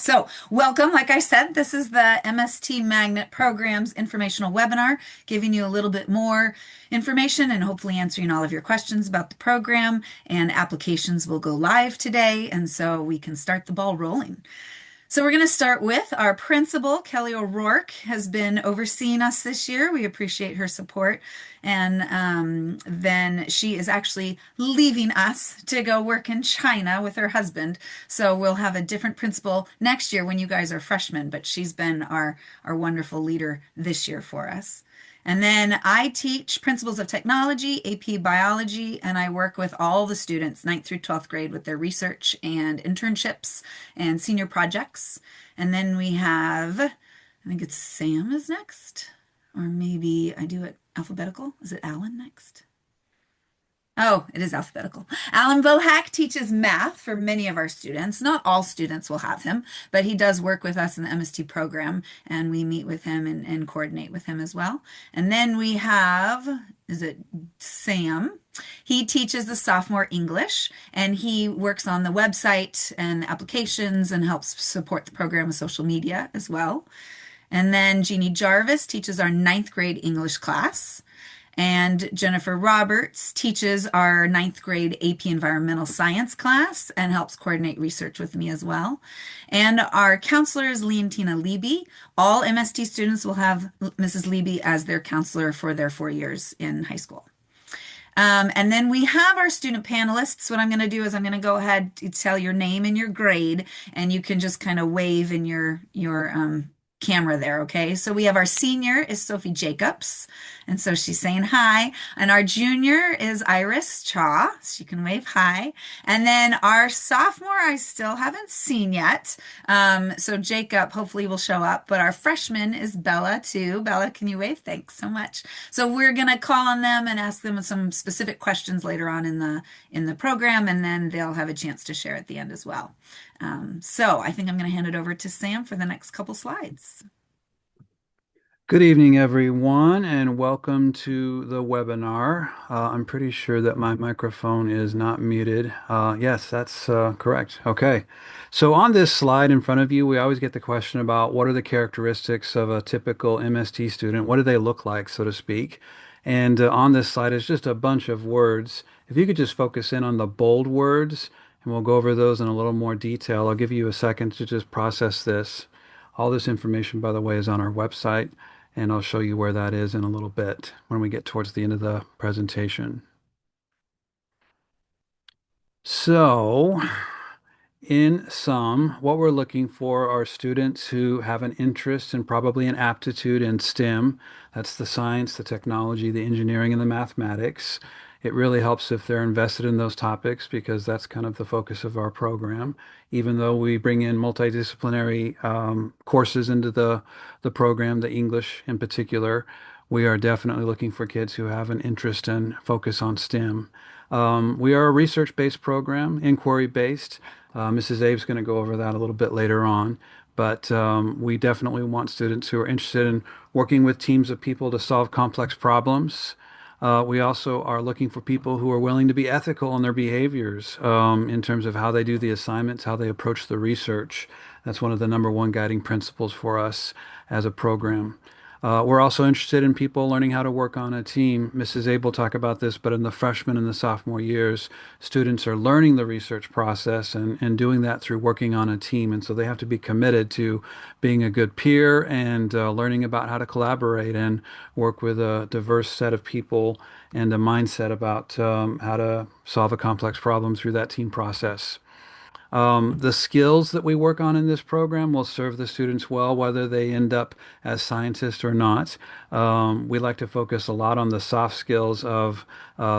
So, welcome. Like I said, this is the MST Magnet Program's informational webinar, giving you a little bit more information and hopefully answering all of your questions about the program. And applications will go live today, and so we can start the ball rolling. So we're going to start with our principal, Kelly O'Rourke, has been overseeing us this year. We appreciate her support. And then she is actually leaving us to go work in China with her husband. So we'll have a different principal next year when you guys are freshmen, but she's been our wonderful leader this year for us. And then I teach Principles of Technology, AP Biology, and I work with all the students, ninth through 12th grade, with their research and internships and senior projects. And then we have, I think it's Sam is next, or maybe I do it alphabetical. Is it Alan next? Oh, it is alphabetical. Alan Bohack teaches math for many of our students. Not all students will have him, but he does work with us in the MST program, and we meet with him and coordinate with him as well. And then we have, is it Sam? He teaches the sophomore English, and he works on the website and the applications and helps support the program with social media as well. And then Jeannie Jarvis teaches our ninth grade English class. And Jennifer Roberts teaches our ninth grade AP Environmental Science class and helps coordinate research with me as well. And our counselor is Leontina Leby. All MST students will have Mrs. Leby as their counselor for their 4 years in high school. And then we have our student panelists. What I'm going to do is I'm going to go ahead and tell your name and your grade, and you can just kind of wave in your camera there, okay? So we have our senior is Sophie Jacobs, and so she's saying hi. And our junior is Iris Chaw. She can wave hi. And then our sophomore, I still haven't seen yet. So Jacob hopefully will show up. But our freshman is Bella too. Bella, can you wave? Thanks so much. So we're gonna call on them and ask them some specific questions later on in the program, and then they'll have a chance to share at the end as well. So I think I'm going to hand it over to Sam for the next couple slides. Good evening, everyone, and welcome to the webinar. I'm pretty sure that my microphone is not muted. Yes, that's correct. Okay. So on this slide in front of you, we always get the question about what are the characteristics of a typical MST student? What do they look like, so to speak? And on this slide is just a bunch of words. If you could just focus in on the bold words, and we'll go over those in a little more detail. I'll give you a second to just process this. All this information, by the way, is on our website, and I'll show you where that is in a little bit when we get towards the end of the presentation. So, in sum, what we're looking for are students who have an interest and probably an aptitude in STEM. That's the science, the technology, the engineering, and the mathematics. It really helps if they're invested in those topics because that's kind of the focus of our program. Even though we bring in multidisciplinary courses into the program, the English in particular, we are definitely looking for kids who have an interest and focus on STEM. We are a research-based program, inquiry-based. Mrs. Abe's going to go over that a little bit later on, but we definitely want students who are interested in working with teams of people to solve complex problems. We also are looking for people who are willing to be ethical in their behaviors in terms of how they do the assignments, how they approach the research. That's one of the number one guiding principles for us as a program. We're also interested in people learning how to work on a team. Mrs. Abe will talk about this, but in the freshman and the sophomore years, students are learning the research process and doing that through working on a team. And so they have to be committed to being a good peer and learning about how to collaborate and work with a diverse set of people and a mindset about how to solve a complex problem through that team process. The skills that we work on in this program will serve the students well, whether they end up as scientists or not. We like to focus a lot on the soft skills of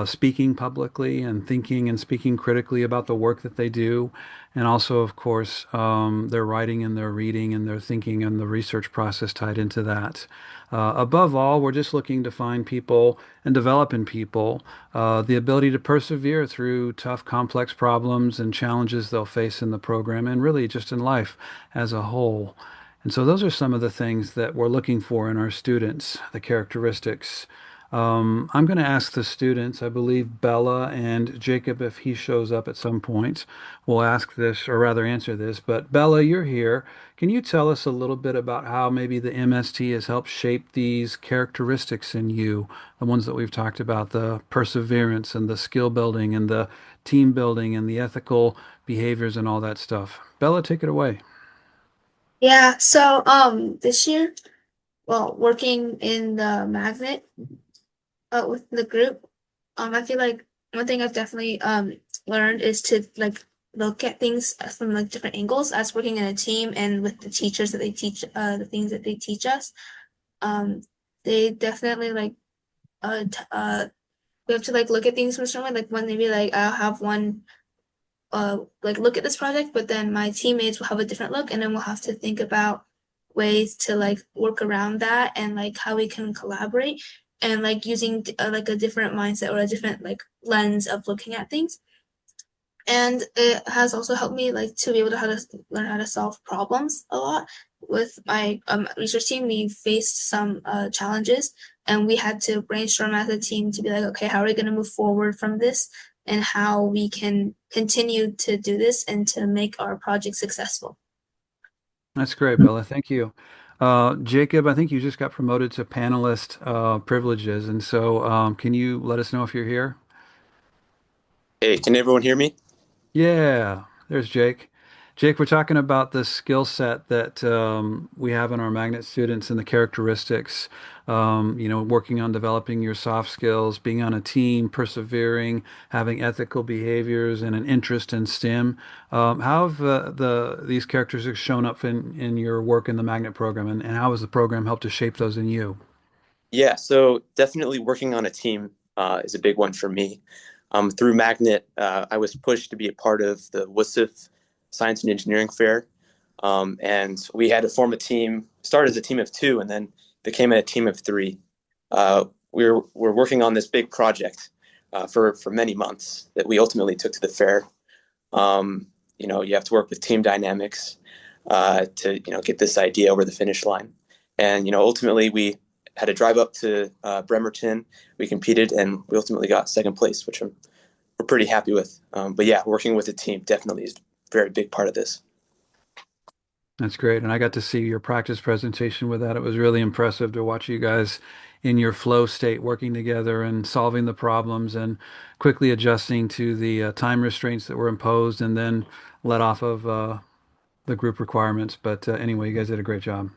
speaking publicly and thinking and speaking critically about the work that they do. And also, of course, their writing and their reading and their thinking and the research process tied into that. Above all, we're just looking to find people and develop in people the ability to persevere through tough, complex problems and challenges they'll face in the program and really just in life as a whole. And so those are some of the things that we're looking for in our students, the characteristics. I'm going to ask the students, I believe Bella and Jacob, if he shows up at some point, will ask this, or rather answer this. But Bella, you're here. Can you tell us a little bit about how maybe the MST has helped shape these characteristics in you, the ones that we've talked about, the perseverance and the skill building and the team building and the ethical behaviors and all that stuff? Bella, take it away. Yeah, so this year, well, working in the magnet with the group, I feel like one thing I've definitely learned is to like look at things from like different angles as working in a team and with the teachers that they teach the things that they teach us. Um they definitely like t we have to like look at things from a certain way. Like when maybe like I'll have one like look at this project, but then my teammates will have a different look, and then we'll have to think about ways to like work around that and like how we can collaborate and like using like a different mindset or a different like lens of looking at things. And it has also helped me like to be able to how to learn how to solve problems a lot. With my research team, we faced some challenges and we had to brainstorm as a team to be like, okay, how are we going to move forward from this and how we can continue to do this and to make our project successful. That's great, Bella. Thank you. Jacob, I think you just got promoted to panelist privileges. And so can you let us know if you're here? Hey, can everyone hear me? Yeah, there's Jake. Jake, we're talking about the skill set that we have in our magnet students and the characteristics, working on developing your soft skills, being on a team, persevering, having ethical behaviors, and an interest in STEM. How have these characteristics shown up in your work in the magnet program, and how has the program helped to shape those in you? Yeah, so definitely working on a team is a big one for me. Through Magnet, I was pushed to be a part of the WSIF Science and Engineering Fair. And we had to form a team, start as a team of two, and then became a team of three. We're working on this big project for many months that we ultimately took to the fair. You have to work with team dynamics to get this idea over the finish line. And ultimately we had to drive up to Bremerton. We competed and we ultimately got second place, which we're pretty happy with. But yeah, working with a team definitely is a very big part of this. That's great. And I got to see your practice presentation with that. It was really impressive to watch you guys in your flow state working together and solving the problems and quickly adjusting to the time restraints that were imposed and then let off of the group requirements. But anyway, you guys did a great job.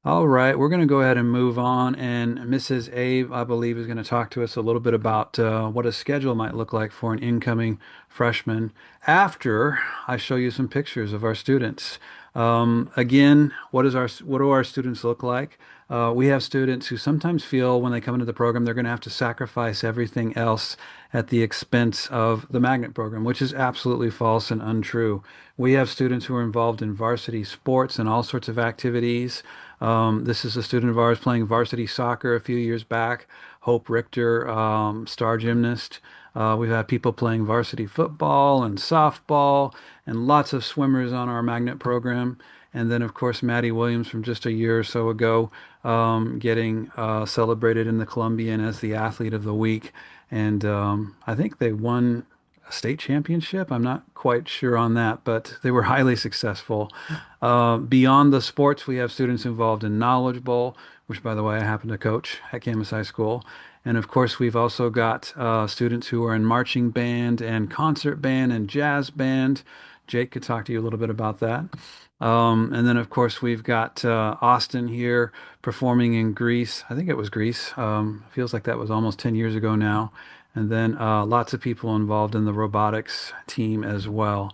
All right, we're going to go ahead and move on. And Mrs. Abe, I believe, is going to talk to us a little bit about what a schedule might look like for an incoming freshman after I show you some pictures of our students. Again, what do our students look like? We have students who sometimes feel when they come into the program they're going to have to sacrifice everything else at the expense of the magnet program, which is absolutely false and untrue. We have students who are involved in varsity sports and all sorts of activities. This is a student of ours playing varsity soccer a few years back. Hope Richter, star gymnast. We've had people playing varsity football and softball, and lots of swimmers on our magnet program. And then, of course, Maddie Williams from just a year or so ago, getting celebrated in the Columbian as the athlete of the week. And I think they won a state championship. I'm not quite sure on that, but they were highly successful. Beyond the sports, we have students involved in Knowledge Bowl, which, by the way, I happen to coach at Camas High School. And of course, we've also got students who are in marching band and concert band and jazz band. Jake could talk to you a little bit about that. And then, of course, we've got Austin here performing in Greece. I think it was Greece. Feels like that was almost 10 years ago now. And then lots of people involved in the robotics team as well.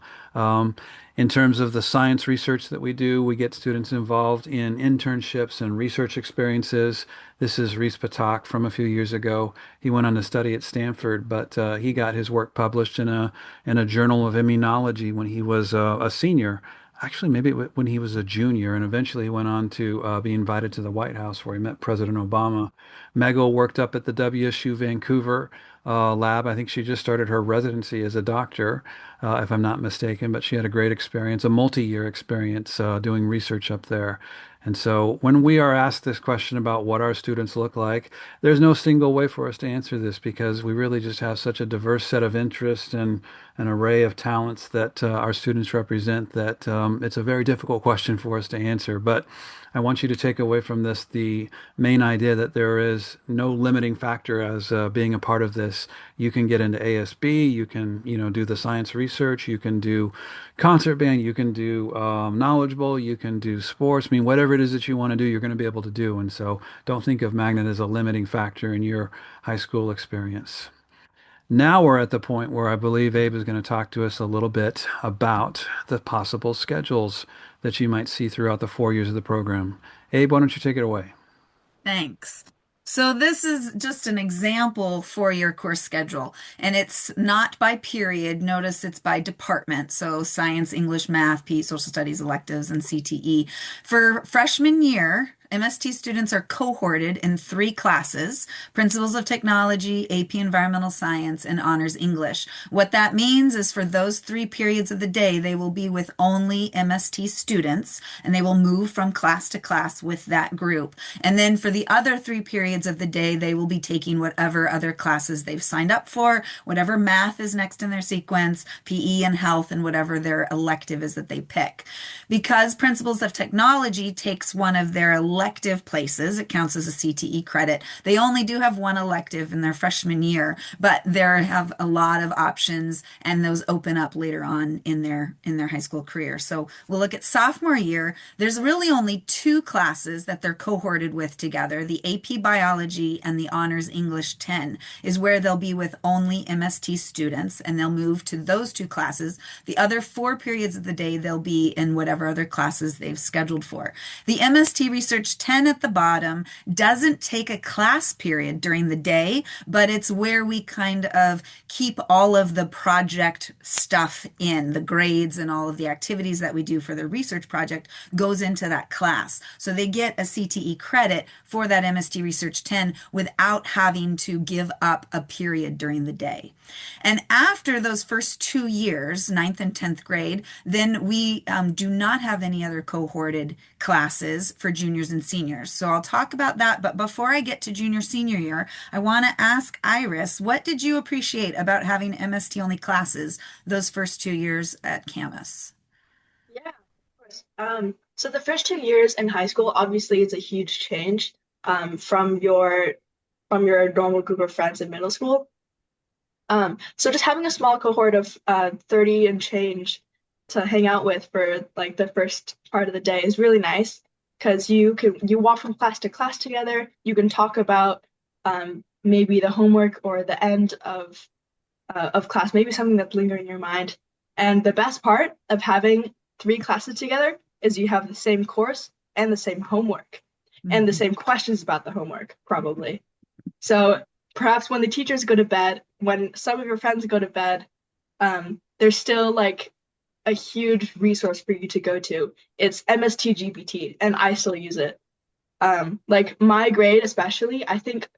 In terms of the science research that we do, we get students involved in internships and research experiences. This is Reese Patak from a few years ago. He went on to study at Stanford, but he got his work published in a journal of immunology when he was a senior. Actually, maybe when he was a junior, and eventually he went on to be invited to the White House where he met President Obama. Megal worked up at the WSU Vancouver lab. I think she just started her residency as a doctor, if I'm not mistaken, but she had a great experience, a multi-year experience doing research up there. And so when we are asked this question about what our students look like, there's no single way for us to answer this because we really just have such a diverse set of interests and an array of talents that our students represent that it's a very difficult question for us to answer. But I want you to take away from this the main idea that there is no limiting factor as being a part of this. You can get into ASB, you can, do the science research, you can do concert band, you can do Knowledge Bowl, you can do sports. I mean, whatever it is that you want to do, you're going to be able to do. And so don't think of Magnet as a limiting factor in your high school experience. Now we're at the point where I believe Abe is going to talk to us a little bit about the possible schedules that you might see throughout the 4 years of the program. Abe, why don't you take it away? Thanks. So this is just an example for your course schedule, and it's not by period. Notice it's by department. So science, English, math, PE, social studies, electives, and CTE. For freshman year, MST students are cohorted in 3 classes: Principles of Technology, AP Environmental Science, and Honors English. What that means is for those 3 periods of the day, they will be with only MST students, and they will move from class to class with that group. And then for the other 3 periods of the day, they will be taking whatever other classes they've signed up for, whatever math is next in their sequence, PE and health, and whatever their elective is that they pick. Because Principles of Technology takes one of their elective places, it counts as a CTE credit. They only do have one elective in their freshman year, but they have a lot of options, and those open up later on in their high school career. So we'll look at sophomore year. There's really only 2 classes that they're cohorted with together. The AP Biology and the Honors English 10 is where they'll be with only MST students, and they'll move to those 2 classes. The other 4 periods of the day, they'll be in whatever other classes they've scheduled for. The MST Research 10 at the bottom doesn't take a class period during the day, but it's where we kind of keep all of the project stuff in. The grades and all of the activities that we do for the research project goes into that class. So they get a CTE credit for that MST Research 10 without having to give up a period during the day. And after those first 2 years, ninth and 10th grade, then we do not have any other cohorted classes for juniors and seniors. So I'll talk about that. But before I get to junior senior year, I want to ask Iris, what did you appreciate about having MST only classes those first 2 years at Camas? Yeah, of course. So the first 2 years in high school, obviously, it's a huge change from your normal group of friends in middle school. So just having a small cohort of 30 and change to hang out with for like the first part of the day is really nice because you walk from class to class together. You can talk about maybe the homework or the end of class, maybe something that's lingering in your mind. And the best part of having 3 classes together is you have the same course and the same homework and the same questions about the homework, probably. So perhaps when the teachers go to bed, when some of your friends go to bed, there's still like a huge resource for you to go to. It's MST GPT, and I still use it. Like my grade, especially, I think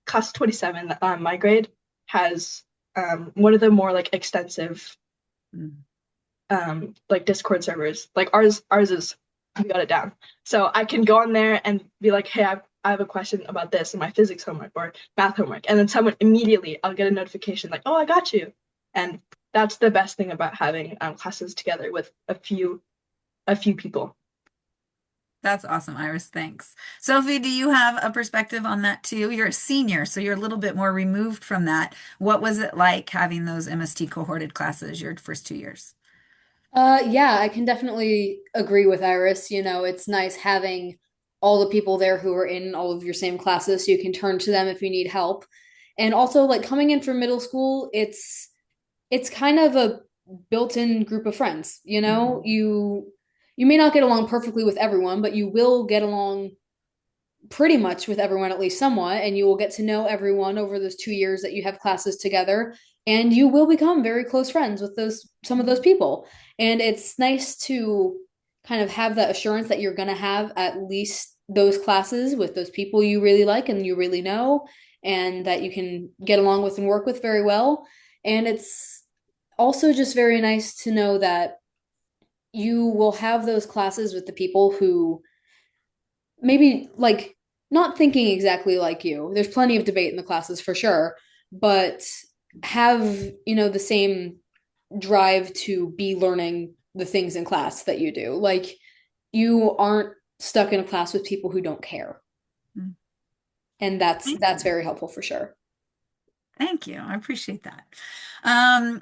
class 27, my grade has one of the more like extensive like Discord servers. Like ours is, we got it down. So I can go on there and be like, hey, I have a question about this in my physics homework or math homework. And then someone immediately, I'll get a notification like, oh, I got you. And that's the best thing about having classes together with a few people. That's awesome, Iris. Thanks. Sophie, do you have a perspective on that too? You're a senior, so you're a little bit more removed from that. What was it like having those MST cohorted classes your first 2 years? Yeah, I can definitely agree with Iris. It's nice having all the people there who are in all of your same classes so you can turn to them if you need help. And also like coming in from middle school, it's kind of a built-in group of friends, you may not get along perfectly with everyone, but you will get along pretty much with everyone, at least somewhat, and you will get to know everyone over those 2 years that you have classes together, and you will become very close friends with some of those people. And it's nice to kind of have that assurance that you're going to have at least those classes with those people you really like and you really know, and that you can get along with and work with very well. And it's also just very nice to know that you will have those classes with the people who maybe like not thinking exactly like you. There's plenty of debate in the classes for sure, but have, the same drive to be learning the things in class that you do. Like you aren't stuck in a class with people who don't care. Mm. And that's Thank that's you. very helpful for sure. Thank you. I appreciate that.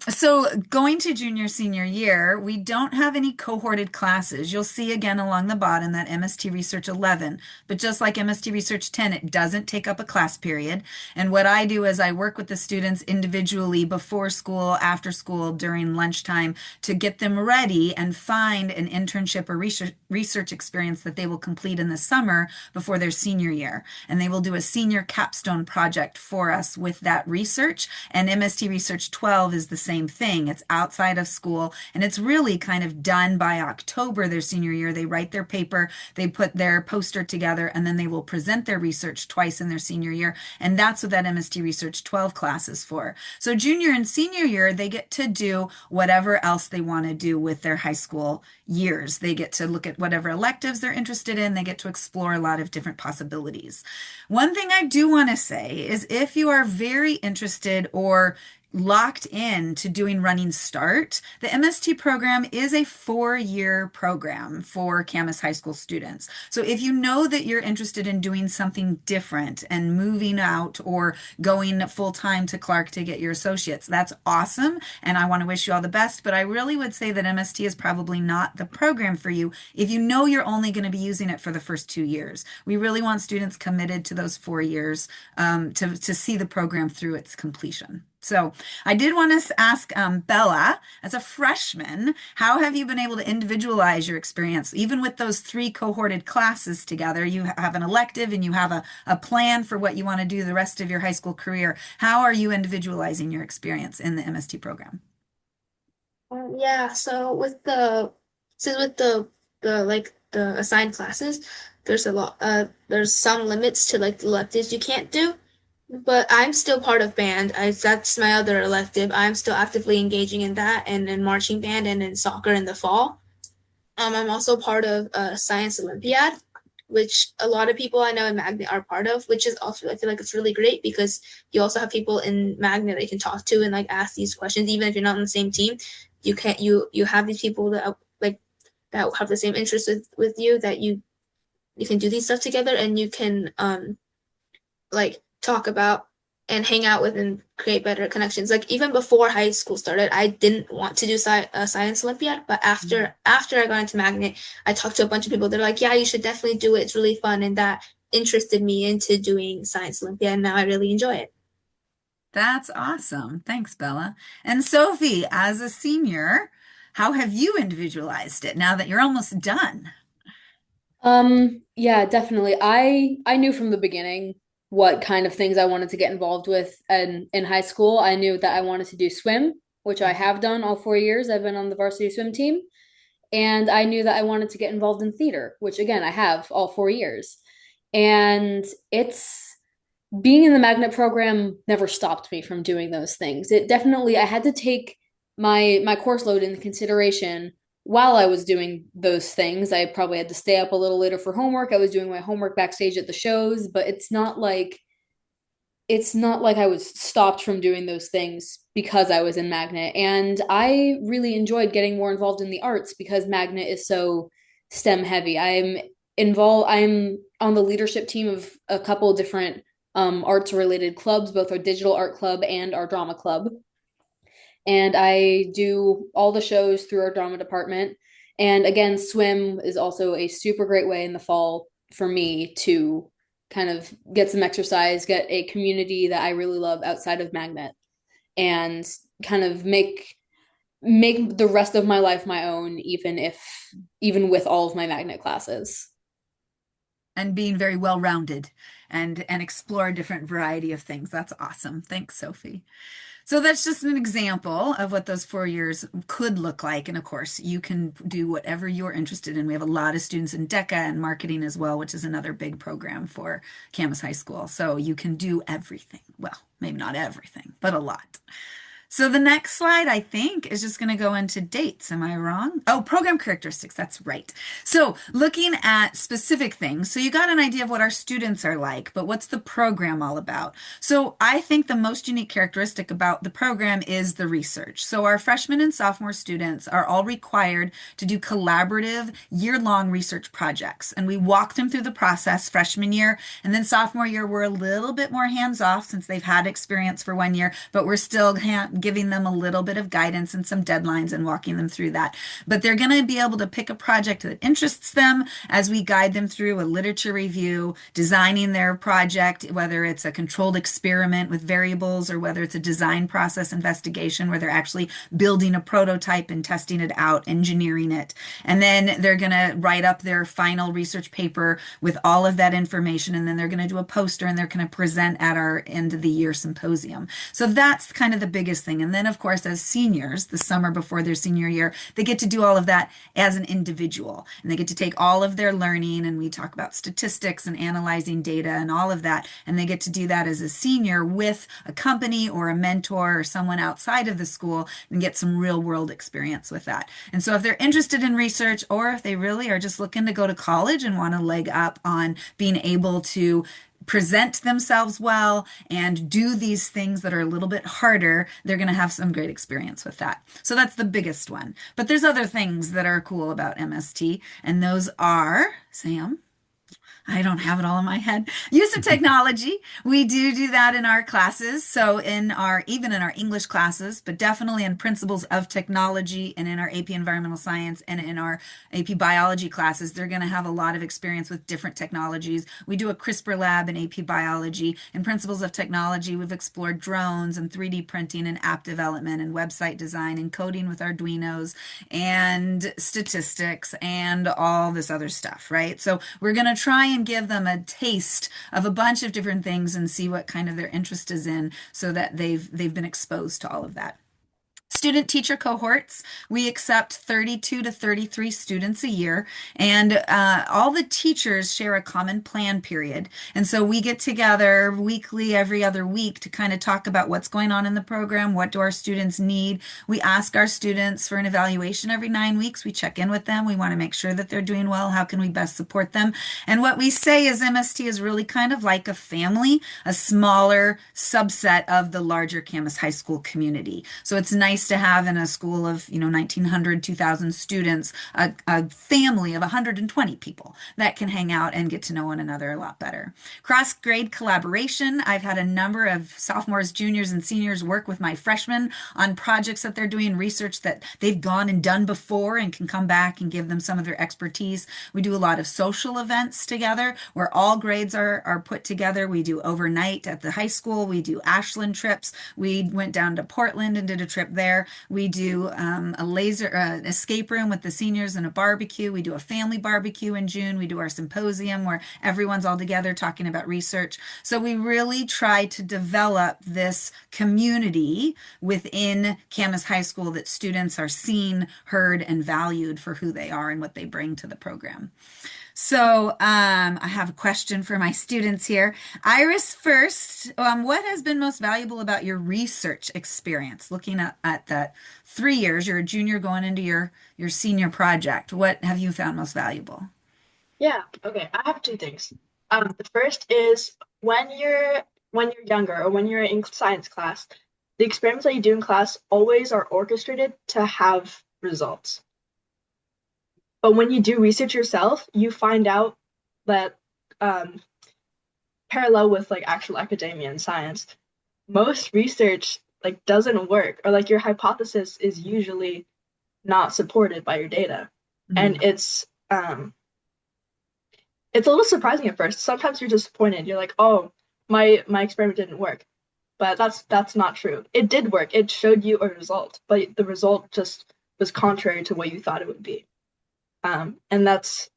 So going to junior senior year, we don't have any cohorted classes. You'll see again along the bottom that MST Research 11, but just like MST Research 10, it doesn't take up a class period. And what I do is I work with the students individually before school, after school, during lunchtime to get them ready and find an internship or research experience that they will complete in the summer before their senior year. And they will do a senior capstone project for us with that research. And MST Research 12 is the same thing. It's outside of school and it's really kind of done by October their senior year. They write their paper, they put their poster together, and then they will present their research twice in their senior year. And that's what that MST Research 12 class is for. So junior and senior year, they get to do whatever else they want to do with their high school years. They get to look at whatever electives they're interested in. They get to explore a lot of different possibilities. One thing I do want to say is if you are very interested or locked in to doing Running Start, the MST program is a 4-year program for Camas High School students. So if you know that you're interested in doing something different and moving out or going full time to Clark to get your associates, that's awesome. And I want to wish you all the best. But I really would say that MST is probably not the program for you if you know you're only going to be using it for the first 2 years. We really want students committed to those 4 years to see the program through its completion. So I did want to ask Bella, as a freshman, how have you been able to individualize your experience? Even with those 3 cohorted classes together, you have an elective and you have a plan for what you want to do the rest of your high school career. How are you individualizing your experience in the MST program? Yeah, so with the like the assigned classes, there's some limits to like the electives you can't do. But I'm still part of band. That's my other elective. I'm still actively engaging in that and in marching band and in soccer in the fall. I'm also part of a science Olympiad, which a lot of people I know in Magnet are part of, which is also I feel like it's really great because you also have people in Magnet that you can talk to and like ask these questions, even if you're not on the same team. You can't you have these people that like that have the same interests with you that you can do these stuff together and you can like talk about and hang out with and create better connections. Like even before high school started, I didn't want to do a science Olympiad, but after I got into Magnet, I talked to a bunch of people. They're like, "Yeah, you should definitely do it. It's really fun," and that interested me into doing science Olympiad, and now I really enjoy it. That's awesome. Thanks, Bella. And Sophie, as a senior, how have you individualized it now that you're almost done? Yeah, definitely. I knew from the beginning what kind of things I wanted to get involved with in high school. I knew that I wanted to do swim, which I have done all 4 years. I've been on the varsity swim team. And I knew that I wanted to get involved in theater, which again, I have all 4 years. And it's being in the magnet program never stopped me from doing those things. It definitely I had to take my course load into consideration while I was doing those things. I probably had to stay up a little later for homework. I was doing my homework backstage at the shows, but it's not like I was stopped from doing those things because I was in Magnet. And I really enjoyed getting more involved in the arts because Magnet is so STEM heavy. I'm on the leadership team of a couple of different arts related clubs, both our digital art club and our drama club. And I do all the shows through our drama department. And again, swim is also a super great way in the fall for me to kind of get some exercise, get a community that I really love outside of Magnet, and kind of make the rest of my life my own, even with all of my Magnet classes. And being very well-rounded and explore a different variety of things. That's awesome. Thanks, Sophie. So that's just an example of what those 4 years could look like. And of course, you can do whatever you're interested in. We have a lot of students in DECA and marketing as well, which is another big program for Camas High School. So you can do everything. Well, maybe not everything, but a lot. So the next slide, I think, is just going to go into dates. Am I wrong? Oh, program characteristics. That's right. So looking at specific things. So you got an idea of what our students are like, but what's the program all about? So I think the most unique characteristic about the program is the research. So our freshman and sophomore students are all required to do collaborative year-long research projects. And we walk them through the process freshman year, and then sophomore year, we're a little bit more hands-off since they've had experience for 1 year, but we're still giving them a little bit of guidance and some deadlines and walking them through that. But they're going to be able to pick a project that interests them as we guide them through a literature review, designing their project, whether it's a controlled experiment with variables or whether it's a design process investigation where they're actually building a prototype and testing it out, engineering it. And then they're going to write up their final research paper with all of that information. And then they're going to do a poster and they're going to present at our end of the year symposium. So that's kind of the biggest thing. And then, of course, as seniors, the summer before their senior year, they get to do all of that as an individual. And they get to take all of their learning, and we talk about statistics and analyzing data and all of that. And they get to do that as a senior with a company or a mentor or someone outside of the school and get some real world experience with that. And so if they're interested in research, or if they really are just looking to go to college and want to leg up on being able to present themselves well and do these things that are a little bit harder, they're going to have some great experience with that. So that's the biggest one. But there's other things that are cool about MST, and those are, Sam? I don't have it all in my head. Use of technology. We do that in our classes. So even in our English classes, but definitely in principles of technology and in our AP environmental science and in our AP biology classes, they're going to have a lot of experience with different technologies. We do a CRISPR lab in AP biology. In principles of technology, we've explored drones and 3D printing and app development and website design and coding with Arduinos and statistics and all this other stuff, right? So we're going to try and give them a taste of a bunch of different things and see what kind of their interest is in so that they've been exposed to all of that. Student teacher cohorts, we accept 32 to 33 students a year, and all the teachers share a common plan period. And so we get together weekly, every other week, to kind of talk about what's going on in the program, what do our students need. We ask our students for an evaluation every 9 weeks. We check in with them. We want to make sure that they're doing well. How can we best support them? And what we say is MST is really kind of like a family, a smaller subset of the larger Camas High School community. So it's nice to have in a school of 1900 2000 students a family of 120 people that can hang out and get to know one another a lot better. Cross grade collaboration. I've had a number of sophomores, juniors, and seniors work with my freshmen on projects that they're doing, research that they've gone and done before and can come back and give them some of their expertise. We do a lot of social events together where all grades are put together. We do overnight at the high school. We do Ashland trips. We went down to Portland and did a trip there. We do a laser escape room with the seniors and a barbecue. We do a family barbecue in June. We do our symposium where everyone's all together talking about research. So we really try to develop this community within Camas High School that students are seen, heard, and valued for who they are and what they bring to the program. So I have a question for my students here. Iris first, what has been most valuable about your research experience? Looking at that 3 years, you're a junior going into your senior project. What have you found most valuable? Yeah, okay. I have two things. The first is when you're younger or when you're in science class, the experiments that you do in class always are orchestrated to have results. But when you do research yourself, you find out that parallel with like actual academia and science, most research like doesn't work, or like your hypothesis is usually not supported by your data. And it's a little surprising at first. Sometimes you're disappointed. You're like, oh, my experiment didn't work. But that's not true. It did work. It showed you a result, but the result just was contrary to what you thought it would be. And that's,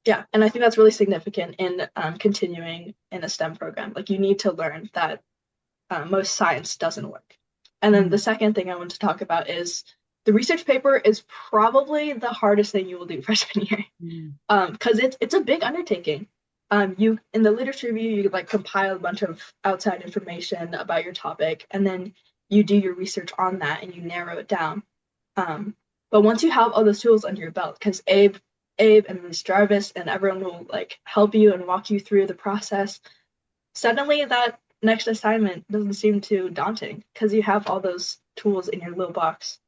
yeah, and I think that's really significant in continuing in a STEM program. Like you need to learn that most science doesn't work. And then the second thing I want to talk about is the research paper is probably the hardest thing you will do freshman year, because it's a big undertaking. you in the literature review, you like compile a bunch of outside information about your topic, and then you do your research on that and you narrow it down. But once you have all those tools under your belt, because Abe and Ms. Jarvis and everyone will like help you and walk you through the process, suddenly that next assignment doesn't seem too daunting because you have all those tools in your little box.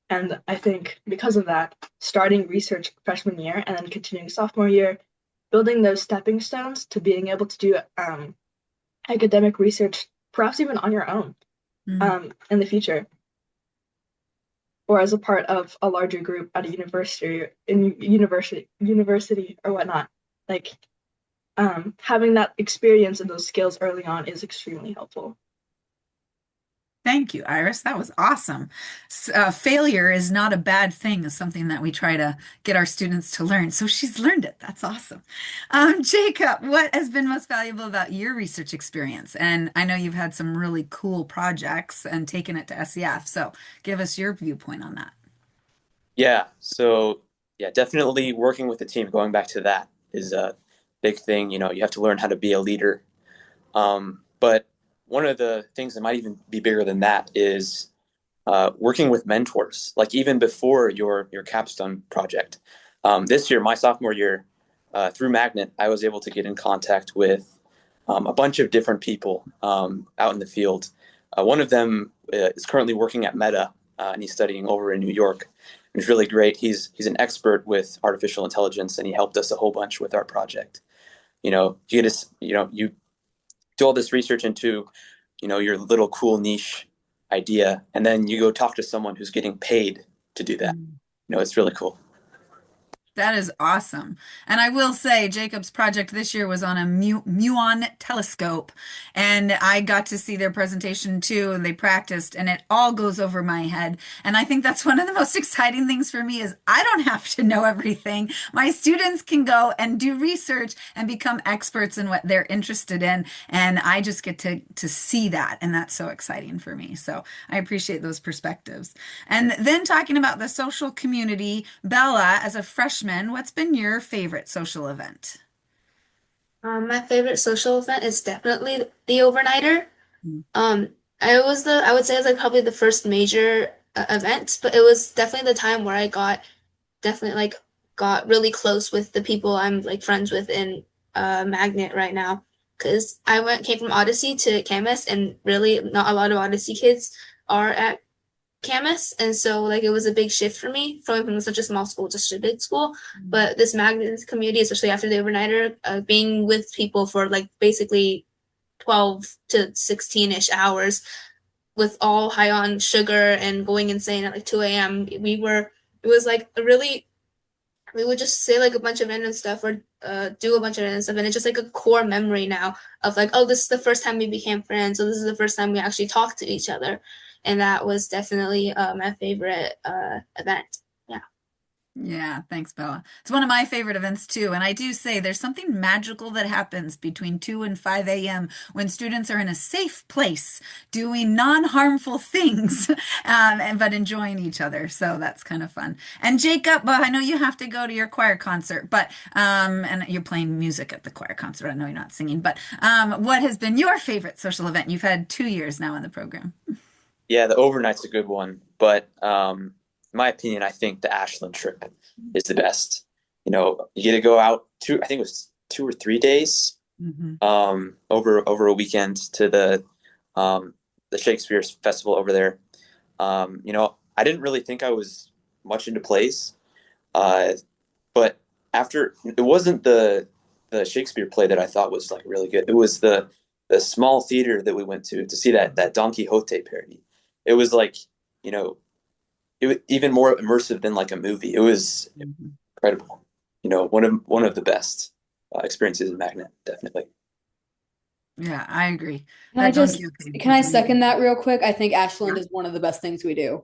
And I think because of that, starting research freshman year and then continuing sophomore year, building those stepping stones to being able to do academic research, perhaps even on your own in the future, or as a part of a larger group at a university or whatnot. Like having that experience and those skills early on is extremely helpful. Thank you, Iris. That was awesome. Failure is not a bad thing, is something that we try to get our students to learn. So she's learned it. That's awesome. Jacob, what has been most valuable about your research experience? And I know you've had some really cool projects and taken it to SEF. So give us your viewpoint on that. Yeah, so yeah, definitely working with the team, going back to that is a big thing. You know, you have to learn how to be a leader. But one of the things that might even be bigger than that is working with mentors, like even before your capstone project. This year, my sophomore year, through Magnet, I was able to get in contact with a bunch of different people out in the field. One of them is currently working at Meta, and he's studying over in New York. It's really great. He's an expert with artificial intelligence, and he helped us a whole bunch with our project. You do all this research into, your little cool niche idea, and then you go talk to someone who's getting paid to do that. It's really cool. That is awesome. And I will say, Jacob's project this year was on a muon telescope, and I got to see their presentation too, and they practiced, and it all goes over my head. And I think that's one of the most exciting things for me is I don't have to know everything. My students can go and do research and become experts in what they're interested in, and I just get to see that, and that's so exciting for me. So I appreciate those perspectives. And then talking about the social community, Bella, as a freshman, what's been your favorite social event? My favorite social event is definitely the overnighter. Mm. I would say it was like probably the first major event, but it was definitely the time where I definitely like got really close with the people I'm like friends with in Magnet right now. Because came from Odyssey to Camas, and really not a lot of Odyssey kids are at Camas, and so like it was a big shift for me from such a small school to such a big school. But this Magnet community, especially after the overnighter, being with people for like basically 12 to 16-ish hours with all high on sugar and going insane at like 2 a.m. It was like a really, we would just say like a bunch of random stuff or do a bunch of random stuff. And it's just like a core memory now of like, oh, this is the first time we became friends. So this is the first time we actually talked to each other. And that was definitely my favorite event. Yeah. Yeah, thanks, Bella. It's one of my favorite events too. And I do say there's something magical that happens between 2 and 5 a.m. when students are in a safe place doing non-harmful things, but enjoying each other. So that's kind of fun. And Jacob, I know you have to go to your choir concert, but and you're playing music at the choir concert. I know you're not singing, but what has been your favorite social event? You've had 2 years now in the program. Yeah, the overnight's a good one, but in my opinion, I think the Ashland trip is the best. You get to go out I think it was 2 or 3 days, over a weekend to the Shakespeare Festival over there. I didn't really think I was much into plays, but after it wasn't the Shakespeare play that I thought was like really good. It was the small theater that we went to see that Don Quixote parody. It was like, it was even more immersive than like a movie. It was incredible. One of the best experiences in Magnet, definitely. Yeah, I agree. Can I That Don just Quixote can was I amazing. second that real quick? I think Ashland is one of the best things we do.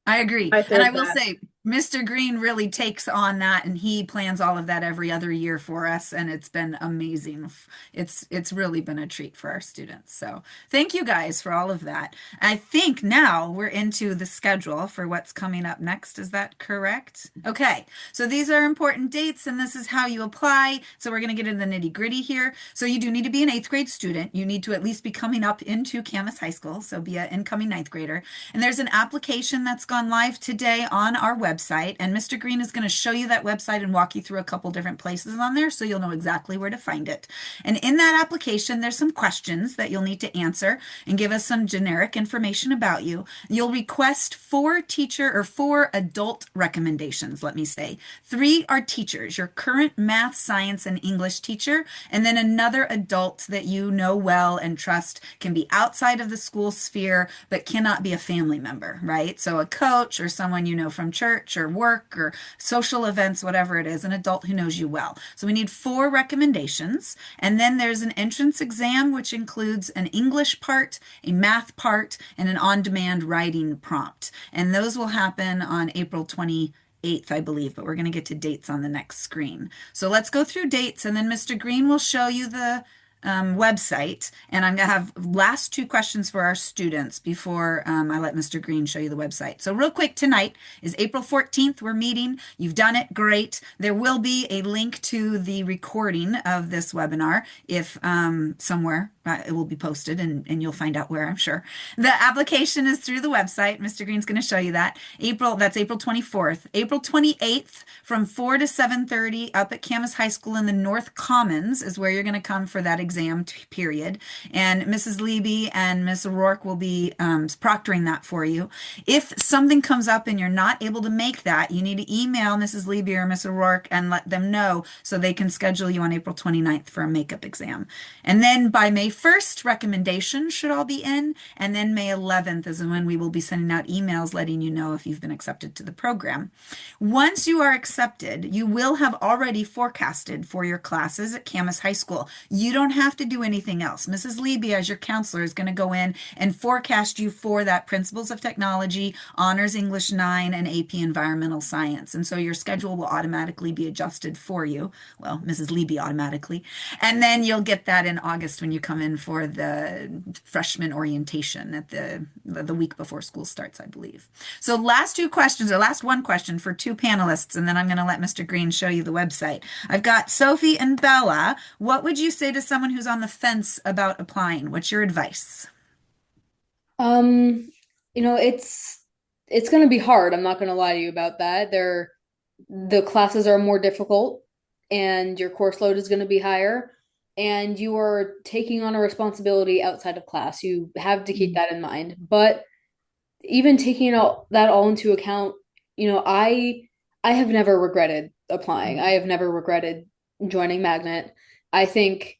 I agree. I And I third will that. say, Mr. Green really takes on that and he plans all of that every other year for us and it's been amazing. It's really been a treat for our students. So, thank you guys for all of that. I think now we're into the schedule for what's coming up next. Is that correct? Okay. So these are important dates and this is how you apply. So we're going to get into the nitty-gritty here. So you do need to be an 8th grade student. You need to at least be coming up into Camas High School, so be an incoming 9th grader. And there's an application that's gone live today on our website. And Mr. Green is going to show you that website and walk you through a couple different places on there so you'll know exactly where to find it. And in that application, there's some questions that you'll need to answer and give us some generic information about you. You'll request 4 adult recommendations, let me say. 3 are teachers, your current math, science, and English teacher, and then another adult that you know well and trust, can be outside of the school sphere, but cannot be a family member, right? So a coach or someone you know from church or work or social events, whatever it is, an adult who knows you well. So we need 4 recommendations. And then there's an entrance exam, which includes an English part, a math part, and an on-demand writing prompt. And those will happen on April 28th, I believe, but we're going to get to dates on the next screen. So let's go through dates, and then Mr. Green will show you the website. And I'm going to have last 2 questions for our students before I let Mr. Green show you the website. So real quick, tonight is April 14th. We're meeting. You've done it. Great. There will be a link to the recording of this webinar if somewhere it will be posted and you'll find out where, I'm sure. The application is through the website. Mr. Green's going to show you that. That's April 24th. April 28th from 4 to 7:30 up at Camas High School in the North Commons is where you're going to come for that exam period. And Mrs. Leby and Miss O'Rourke will be proctoring that for you. If something comes up and you're not able to make that, you need to email Mrs. Leby or Miss O'Rourke and let them know so they can schedule you on April 29th for a makeup exam. And then by May 1st, recommendations should all be in. And then May 11th is when we will be sending out emails letting you know if you've been accepted to the program. Once you are accepted, you will have already forecasted for your classes at Camas High School. You don't have to do anything else. Mrs. Leby, as your counselor, is going to go in and forecast you for that Principles of Technology, Honors English 9, and AP Environmental Science. And so your schedule will automatically be adjusted for you. Well, Mrs. Leby automatically. And then you'll get that in August when you come in for the freshman orientation at the week before school starts, I believe. So last 2 questions, or last 1 question for 2 panelists, and then I'm going to let Mr. Green show you the website. I've got Sophie and Bella. What would you say to someone who's on the fence about applying? What's your advice? It's going to be hard. I'm not going to lie to you about that. The classes are more difficult and your course load is going to be higher and you are taking on a responsibility outside of class. You have to keep that in mind. But even taking that all into account, I have never regretted applying. I have never regretted joining Magnet. I think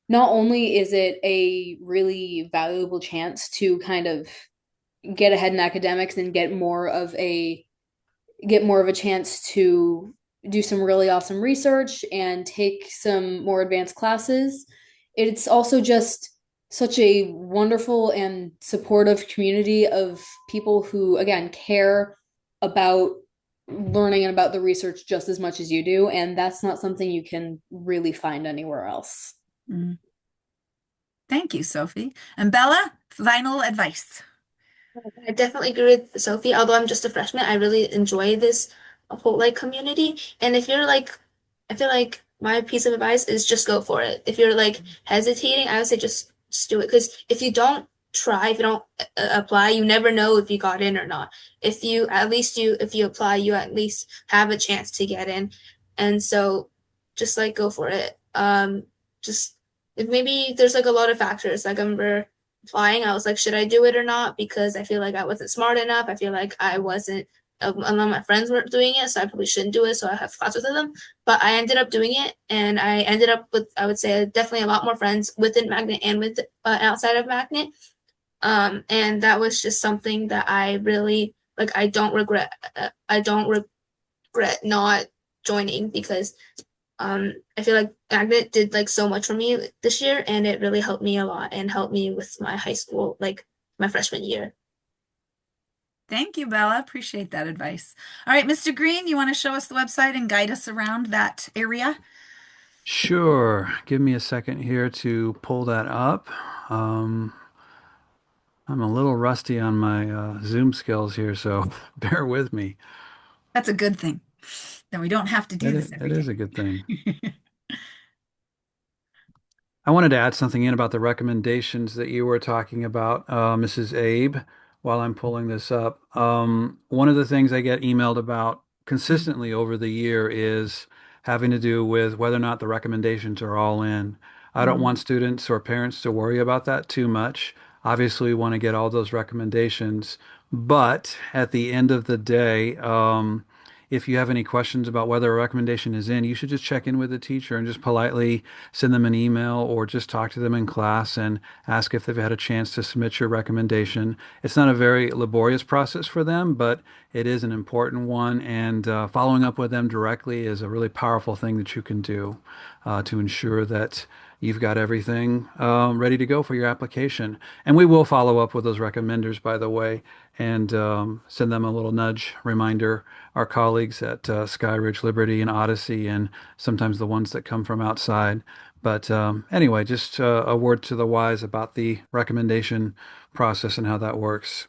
not only is it a really valuable chance to kind of get ahead in academics and get more of a chance to do some really awesome research and take some more advanced classes. It's also just such a wonderful and supportive community of people who, again, care about learning and about the research just as much as you do. And that's not something you can really find anywhere else. Mm. Thank you, Sophie. And Bella, final advice. I definitely agree with Sophie. Although I'm just a freshman, I really enjoy this whole community. And if you're I feel like my piece of advice is just go for it. If you're hesitating, I would say just do it. Because if you don't try, if you don't apply, you never know if you got in or not. If you apply, you at least have a chance to get in. And so just go for it. Just if maybe there's a lot of factors. I remember applying, I was should I do it or not? Because I feel like I wasn't smart enough. I feel like I wasn't, a lot of my friends weren't doing it, so I probably shouldn't do it. So I have classes with them. But I ended up doing it, and I ended up with, I would say, definitely a lot more friends within Magnet and with outside of Magnet. And that was just something that I really I don't regret. I don't regret not joining because I feel like Magnet did so much for me this year, and it really helped me a lot and helped me with my high school, my freshman year. Thank you, Bella. Appreciate that advice. All right, Mr. Green, you want to show us the website and guide us around that area? Sure. Give me a second here to pull that up. Um, I'm a little rusty on my Zoom skills here, so bear with me. That's a good thing. Then we don't have to do this It every is day. a good thing. I wanted to add something in about the recommendations that you were talking about, Mrs. Abe, while I'm pulling this up. One of the things I get emailed about consistently over the year is having to do with whether or not the recommendations are all in. I don't Mhm. want students or parents to worry about that too much. Obviously, we want to get all those recommendations, but at the end of the day, if you have any questions about whether a recommendation is in, you should just check in with the teacher and just politely send them an email or just talk to them in class and ask if they've had a chance to submit your recommendation. It's not a very laborious process for them, but it is an important one. And following up with them directly is a really powerful thing that you can do to ensure that you've got everything ready to go for your application. And we will follow up with those recommenders, by the way, and send them a little nudge reminder. Our colleagues at Skyridge, Liberty, and Odyssey, and sometimes the ones that come from outside. But anyway, just a word to the wise about the recommendation process and how that works.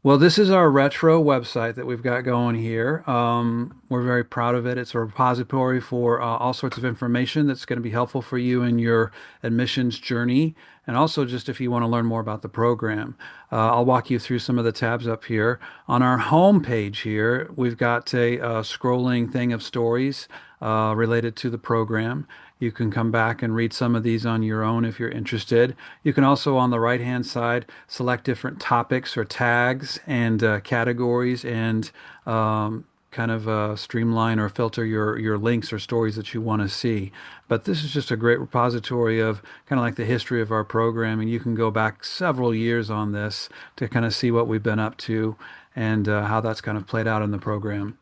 Well, this is our retro website that we've got going here. We're very proud of it. It's a repository for all sorts of information that's going to be helpful for you in your admissions journey, and also just if you want to learn more about the program. I'll walk you through some of the tabs up here. On our home page here, we've got a scrolling thing of stories related to the program. You can come back and read some of these on your own if you're interested. You can also, on the right-hand side, select different topics or tags and categories and kind of streamline or filter your links or stories that you want to see. But this is just a great repository of kind of like the history of our program, and you can go back several years on this to kind of see what we've been up to and how that's kind of played out in the program.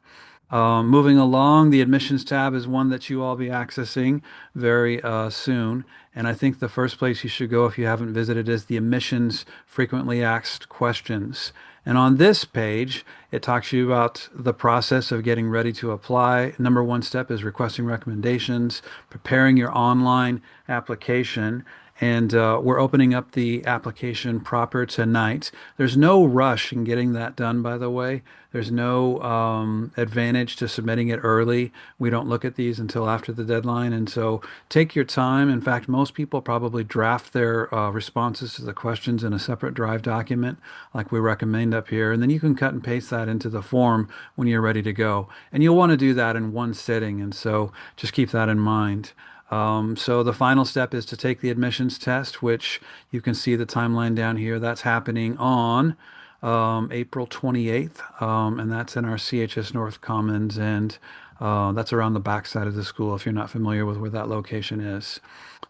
Moving along, the admissions tab is one that you all be accessing very soon. And I think the first place you should go if you haven't visited is the admissions frequently asked questions. And on this page, it talks to you about the process of getting ready to apply. Number one step is requesting recommendations, preparing your online application. And we're opening up the application proper tonight. There's no rush in getting that done, by the way. There's no advantage to submitting it early. We don't look at these until after the deadline. And so take your time. In fact, most people probably draft their responses to the questions in a separate Drive document, like we recommend up here. And then you can cut and paste that into the form when you're ready to go. And you'll want to do that in one sitting. And so just keep that in mind. So the final step is to take the admissions test, which you can see the timeline down here. That's happening on April 28th, and that's in our CHS North Commons, and that's around the back side of the school if you're not familiar with where that location is.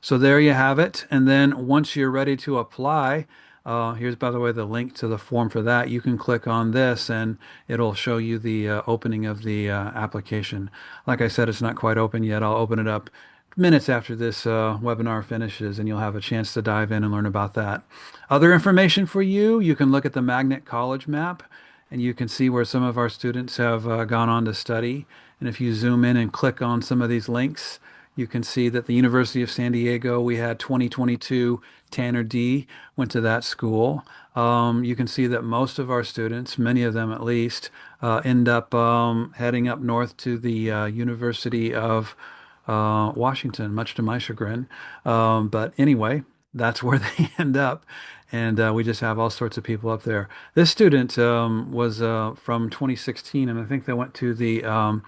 So there you have it. And then once you're ready to apply, here's, by the way, the link to the form for that. You can click on this and it'll show you the opening of the application. Like I said, it's not quite open yet. I'll open it up minutes after this webinar finishes, and you'll have a chance to dive in and learn about that. Other information for you, you can look at the Magnet College map, and you can see where some of our students have gone on to study. And if you zoom in and click on some of these links, you can see that the University of San Diego, we had 2022 Tanner D went to that school. You can see that most of our students, many of them at least, end up heading up north to the University of Washington, much to my chagrin. But anyway, that's where they end up. And we just have all sorts of people up there. This student was from 2016, and I think they went to the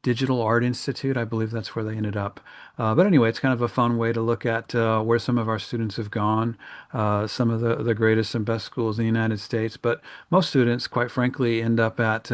Digital Art Institute. I believe that's where they ended up. But anyway, it's kind of a fun way to look at where some of our students have gone, some of the greatest and best schools in the United States. But most students, quite frankly, end up at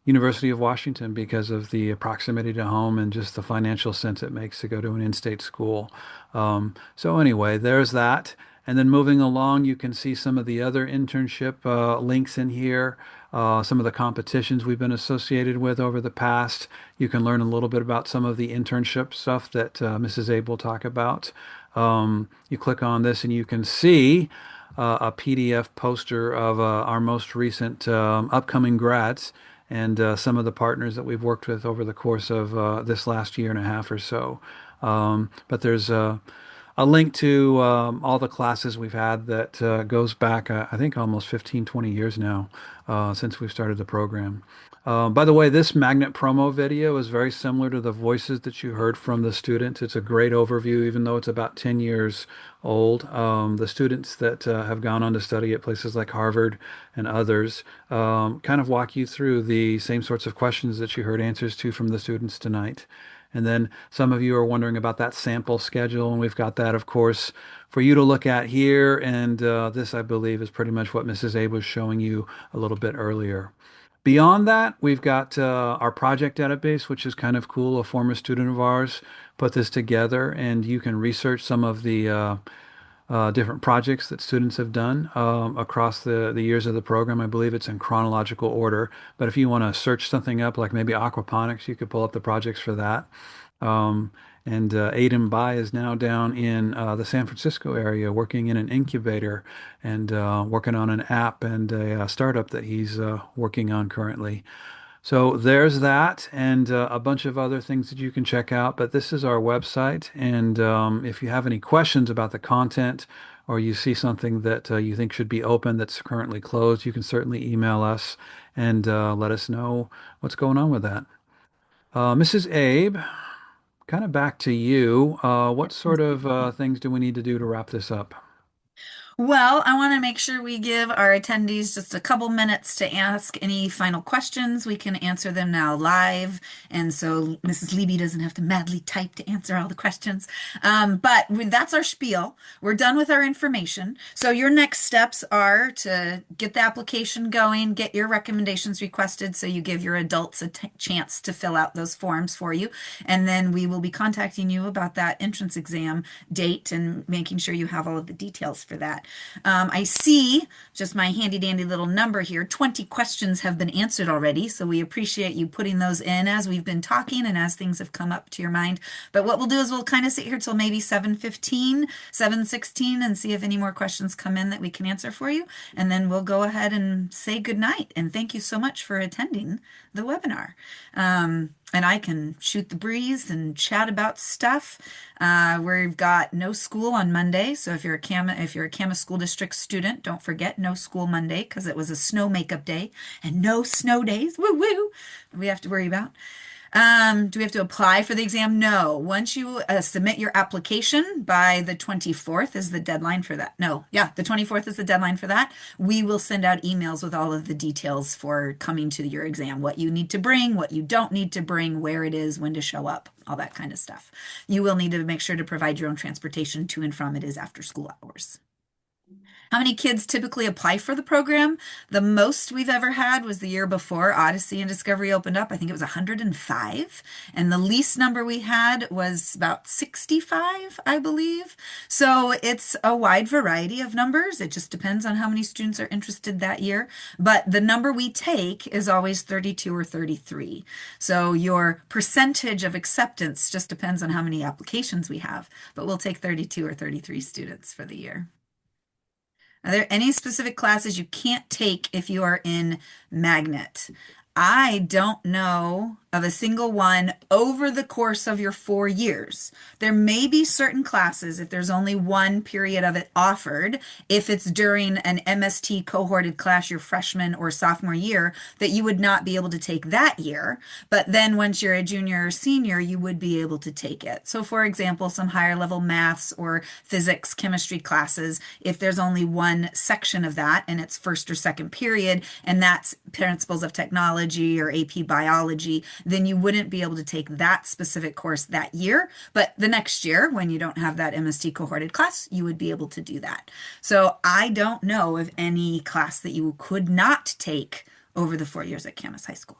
University of Washington because of the proximity to home and just the financial sense it makes to go to an in-state school. So anyway, there's that. And then moving along, you can see some of the other internship links in here, some of the competitions we've been associated with over the past. You can learn a little bit about some of the internship stuff that Mrs. Abe will talk about. You click on this and you can see a PDF poster of our most recent upcoming grads and some of the partners that we've worked with over the course of this last year and a half or so. But there's a link to all the classes we've had that goes back, I think, almost 15, 20 years now since we've started the program. By the way, this magnet promo video is very similar to the voices that you heard from the students. It's a great overview, even though it's about 10 years old. The students that have gone on to study at places like Harvard and others kind of walk you through the same sorts of questions that you heard answers to from the students tonight. And then some of you are wondering about that sample schedule, and we've got that, of course, for you to look at here. And this, I believe, is pretty much what Mrs. Abe was showing you a little bit earlier. Beyond that, we've got our project database, which is kind of cool. A former student of ours put this together, and you can research some of the different projects that students have done across the years of the program. I believe it's in chronological order. But if you want to search something up, like maybe aquaponics, you could pull up the projects for that. Um, and Aiden Bai is now down in the San Francisco area working in an incubator and working on an app and a startup that he's working on currently. So there's that and a bunch of other things that you can check out. But this is our website. And if you have any questions about the content or you see something that you think should be open that's currently closed, you can certainly email us and let us know what's going on with that. Mrs. Abe, kind of back to you. What sort of things do we need to do to wrap this up? Well, I want to make sure we give our attendees just a couple minutes to ask any final questions. We can answer them now live. And so Mrs. Leby doesn't have to madly type to answer all the questions. That's our spiel. We're done with our information. So your next steps are to get the application going, get your recommendations requested so you give your adults a chance to fill out those forms for you. And then we will be contacting you about that entrance exam date and making sure you have all of the details for that. I see just my handy dandy little number here. 20 questions have been answered already, so we appreciate you putting those in as we've been talking and as things have come up to your mind. But what we'll do is we'll kind of sit here till maybe 7:15, 7:16 and see if any more questions come in that we can answer for you. And then we'll go ahead and say good night. And thank you so much for attending the webinar. And I can shoot the breeze and chat about stuff. We've got no school on Monday, so if you're a Camas School District student, don't forget no school Monday because it was a snow makeup day and no snow days. Woo woo! We have to worry about. Do we have to apply for the exam? No. Once you submit your application by the 24th is the deadline for that. No, yeah, the 24th is the deadline for that. We will send out emails with all of the details for coming to your exam, what you need to bring, what you don't need to bring, where it is, when to show up, all that kind of stuff. You will need to make sure to provide your own transportation to and from. It is after school hours. How many kids typically apply for the program? The most we've ever had was the year before Odyssey and Discovery opened up. I think it was 105. And the least number we had was about 65, I believe. So it's a wide variety of numbers. It just depends on how many students are interested that year. But the number we take is always 32 or 33. So your percentage of acceptance just depends on how many applications we have. But we'll take 32 or 33 students for the year. Are there any specific classes you can't take if you are in Magnet? I don't know of a single one over the course of your 4 years. There may be certain classes, if there's only one period of it offered, if it's during an MST cohorted class your freshman or sophomore year, that you would not be able to take that year. But then once you're a junior or senior, you would be able to take it. So for example, some higher level maths or physics, chemistry classes, if there's only one section of that and it's first or second period, and that's principles of technology or AP biology, then you wouldn't be able to take that specific course that year. But the next year, when you don't have that MST cohorted class, you would be able to do that. So I don't know of any class that you could not take over the 4 years at Camas High School.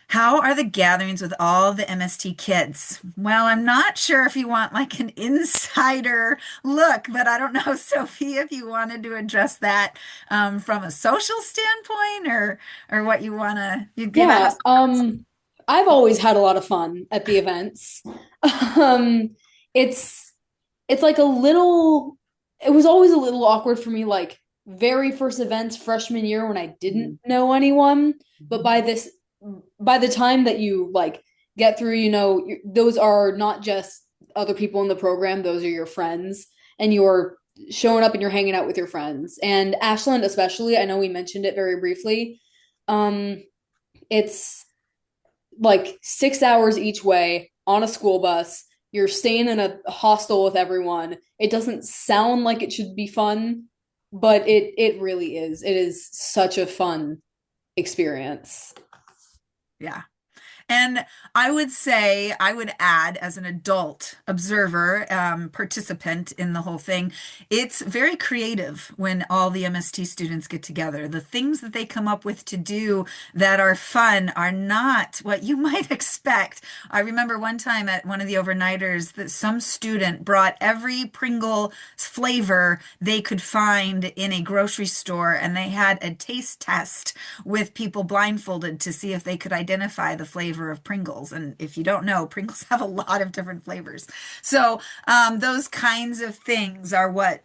How are the gatherings with all the MST kids? Well, I'm not sure if you want like an insider look, but I don't know, Sophie, if you wanted to address that from a social standpoint or what you want to you give Yeah, us. I've always had a lot of fun at the events. Um, it's like a little it was always a little awkward for me, like very first events freshman year when I didn't know anyone. But by the time that you like get through, those are not just other people in the program; those are your friends, and you're showing up and you're hanging out with your friends. And Ashland, especially, I know we mentioned it very briefly. Um, it's like 6 hours each way on a school bus. You're staying in a hostel with everyone. It doesn't sound like it should be fun, but it really is. It is such a fun experience. Yeah. And I would say, I would add, as an adult observer, participant in the whole thing, it's very creative when all the MST students get together. The things that they come up with to do that are fun are not what you might expect. I remember one time at one of the overnighters that some student brought every Pringle flavor they could find in a grocery store, and they had a taste test with people blindfolded to see if they could identify the flavor of Pringles. And if you don't know, Pringles have a lot of different flavors. So those kinds of things are what,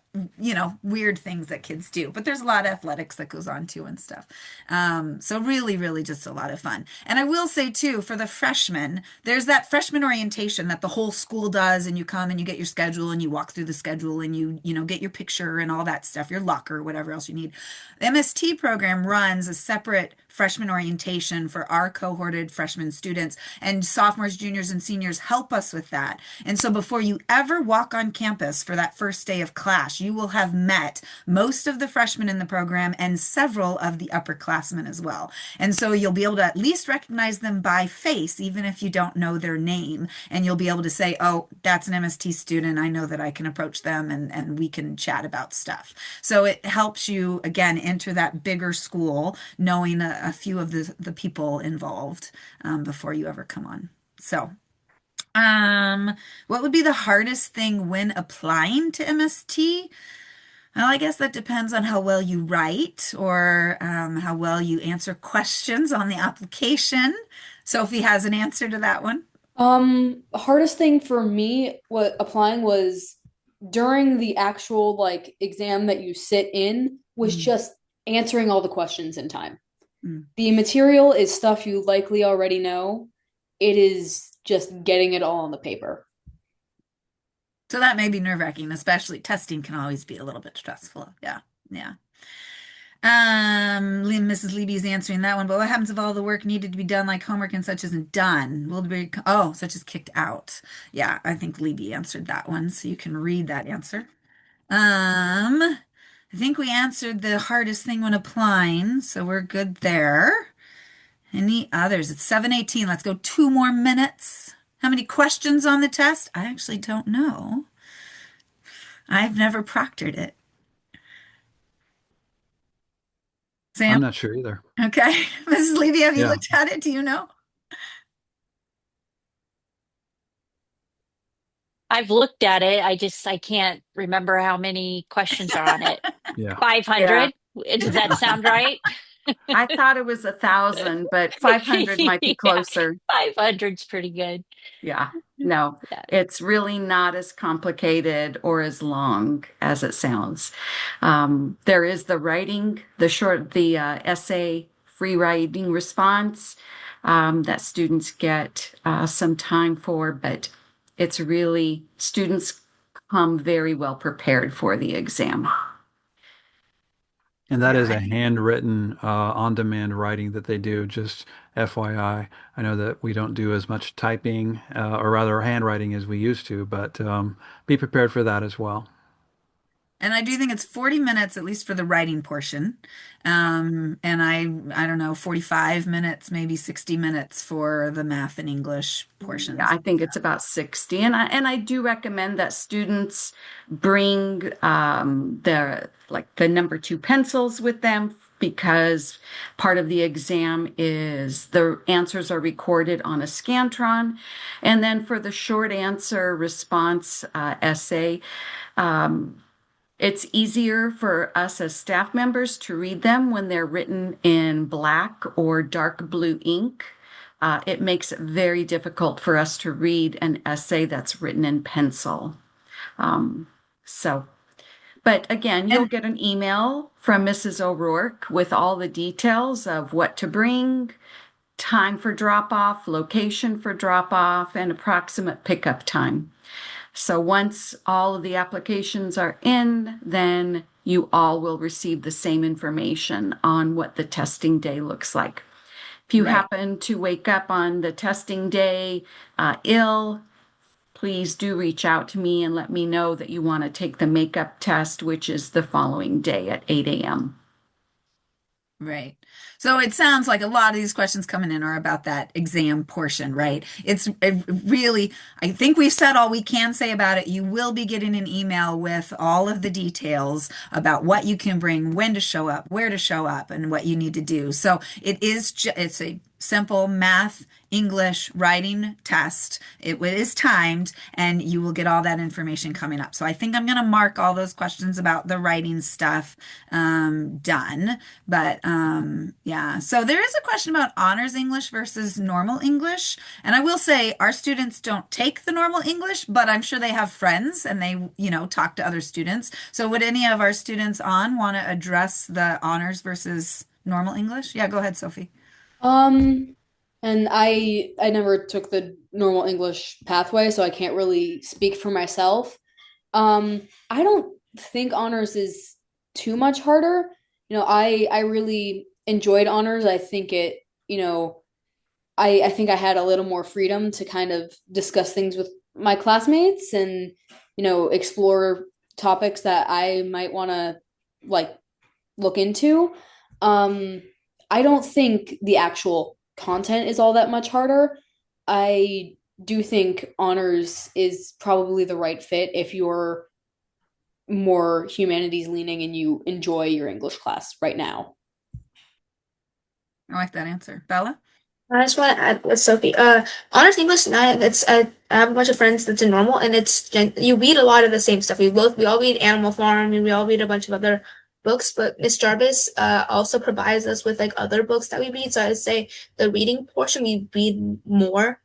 weird things that kids do. But there's a lot of athletics that goes on too and stuff. So really, really just a lot of fun. And I will say too, for the freshmen, there's that freshman orientation that the whole school does, and you come and you get your schedule and you walk through the schedule and you get your picture and all that stuff, your locker, whatever else you need. The MST program runs a separate freshman orientation for our cohorted freshman students, and sophomores, juniors, and seniors help us with that. And so before you ever walk on campus for that first day of class, you will have met most of the freshmen in the program and several of the upperclassmen as well. And so you'll be able to at least recognize them by face, even if you don't know their name. And you'll be able to say, oh, that's an MST student. I know that I can approach them and we can chat about stuff. So it helps you, again, enter that bigger school knowing a few of the people involved before you ever come on. So, what would be the hardest thing when applying to MST? Well, I guess that depends on how well you write or how well you answer questions on the application. Sophie has an answer to that one. Hardest thing for me what applying was during the actual like exam that you sit in was Mm, just answering all the questions in time. mm. The material is stuff you likely already know. It is just getting it all on the paper. So that may be nerve-wracking, especially testing can always be a little bit stressful. Yeah, yeah. Mrs. Levy is answering that one, but what happens if all the work needed to be done, like homework and such, isn't done? Will be, oh, such as kicked out. Yeah, I think Levy answered that one, so you can read that answer. I think we answered the hardest thing when applying, so we're good there. Any others? It's 7:18. Let's go 2 more minutes. How many questions on the test? I actually don't know. I've never proctored it. I'm Sam? not sure either. Okay. Mrs. Levy, have you Yeah. looked at it? Do you know? I've looked at it. I can't remember how many questions are on it. Yeah. 500? Does that sound right? I thought it was 1,000, but 500 might be Yeah, closer. 500's pretty good. Yeah, no, Yeah. it's really not as complicated or as long as it sounds. There is the writing, the essay free writing response that students get some time for, but it's really, students come very well prepared for the exam. And that is Yeah. a handwritten, on-demand writing that they do, just FYI. I know that we don't do as much typing, or rather handwriting as we used to, but be prepared for that as well. And I do think it's 40 minutes, at least for the writing portion. And I don't know, 45 minutes, maybe 60 minutes for the math and English portions. Yeah, I think it's about 60. And I do recommend that students bring the number two pencils with them because part of the exam is the answers are recorded on a Scantron. And then for the short answer response essay, it's easier for us as staff members to read them when they're written in black or dark blue ink. It makes it very difficult for us to read an essay that's written in pencil. So But again, you'll And get an email from Mrs. O'Rourke with all the details of what to bring, time for drop off, location for drop off, and approximate pickup time. So once all of the applications are in, then you all will receive the same information on what the testing day looks like. If you right. happen to wake up on the testing day ill, please do reach out to me and let me know that you want to take the makeup test, which is the following day at 8 a.m. Right. So it sounds like a lot of these questions coming in are about that exam portion, right? It's it really, I think we've said all we can say about it. You will be getting an email with all of the details about what you can bring, when to show up, where to show up, and what you need to do. So it's a simple math, English, writing test. It is timed, and you will get all that information coming up. So I think I'm going to mark all those questions about the writing stuff done. But yeah, so there is a question about honors English versus normal English. And I will say our students don't take the normal English, but I'm sure they have friends and they, talk to other students. So would any of our students on want to address the honors versus normal English? Yeah, go ahead, Sophie. Um, and I never took the normal English pathway, so I can't really speak for myself. I don't think honors is too much harder. I really enjoyed honors. I think I think I had a little more freedom to kind of discuss things with my classmates and, explore topics that I might want to like look into. Um, I don't think the actual content is all that much harder. I do think honors is probably the right fit if you're more humanities leaning and you enjoy your English class right now. I like that answer. Bella? I just want to add with Sophie. Honors English, I have a bunch of friends that's in normal, and you read a lot of the same stuff. We all read Animal Farm, and we all read a bunch of other books. But Miss Jarvis also provides us with like other books that we read. So I would say the reading portion we read more,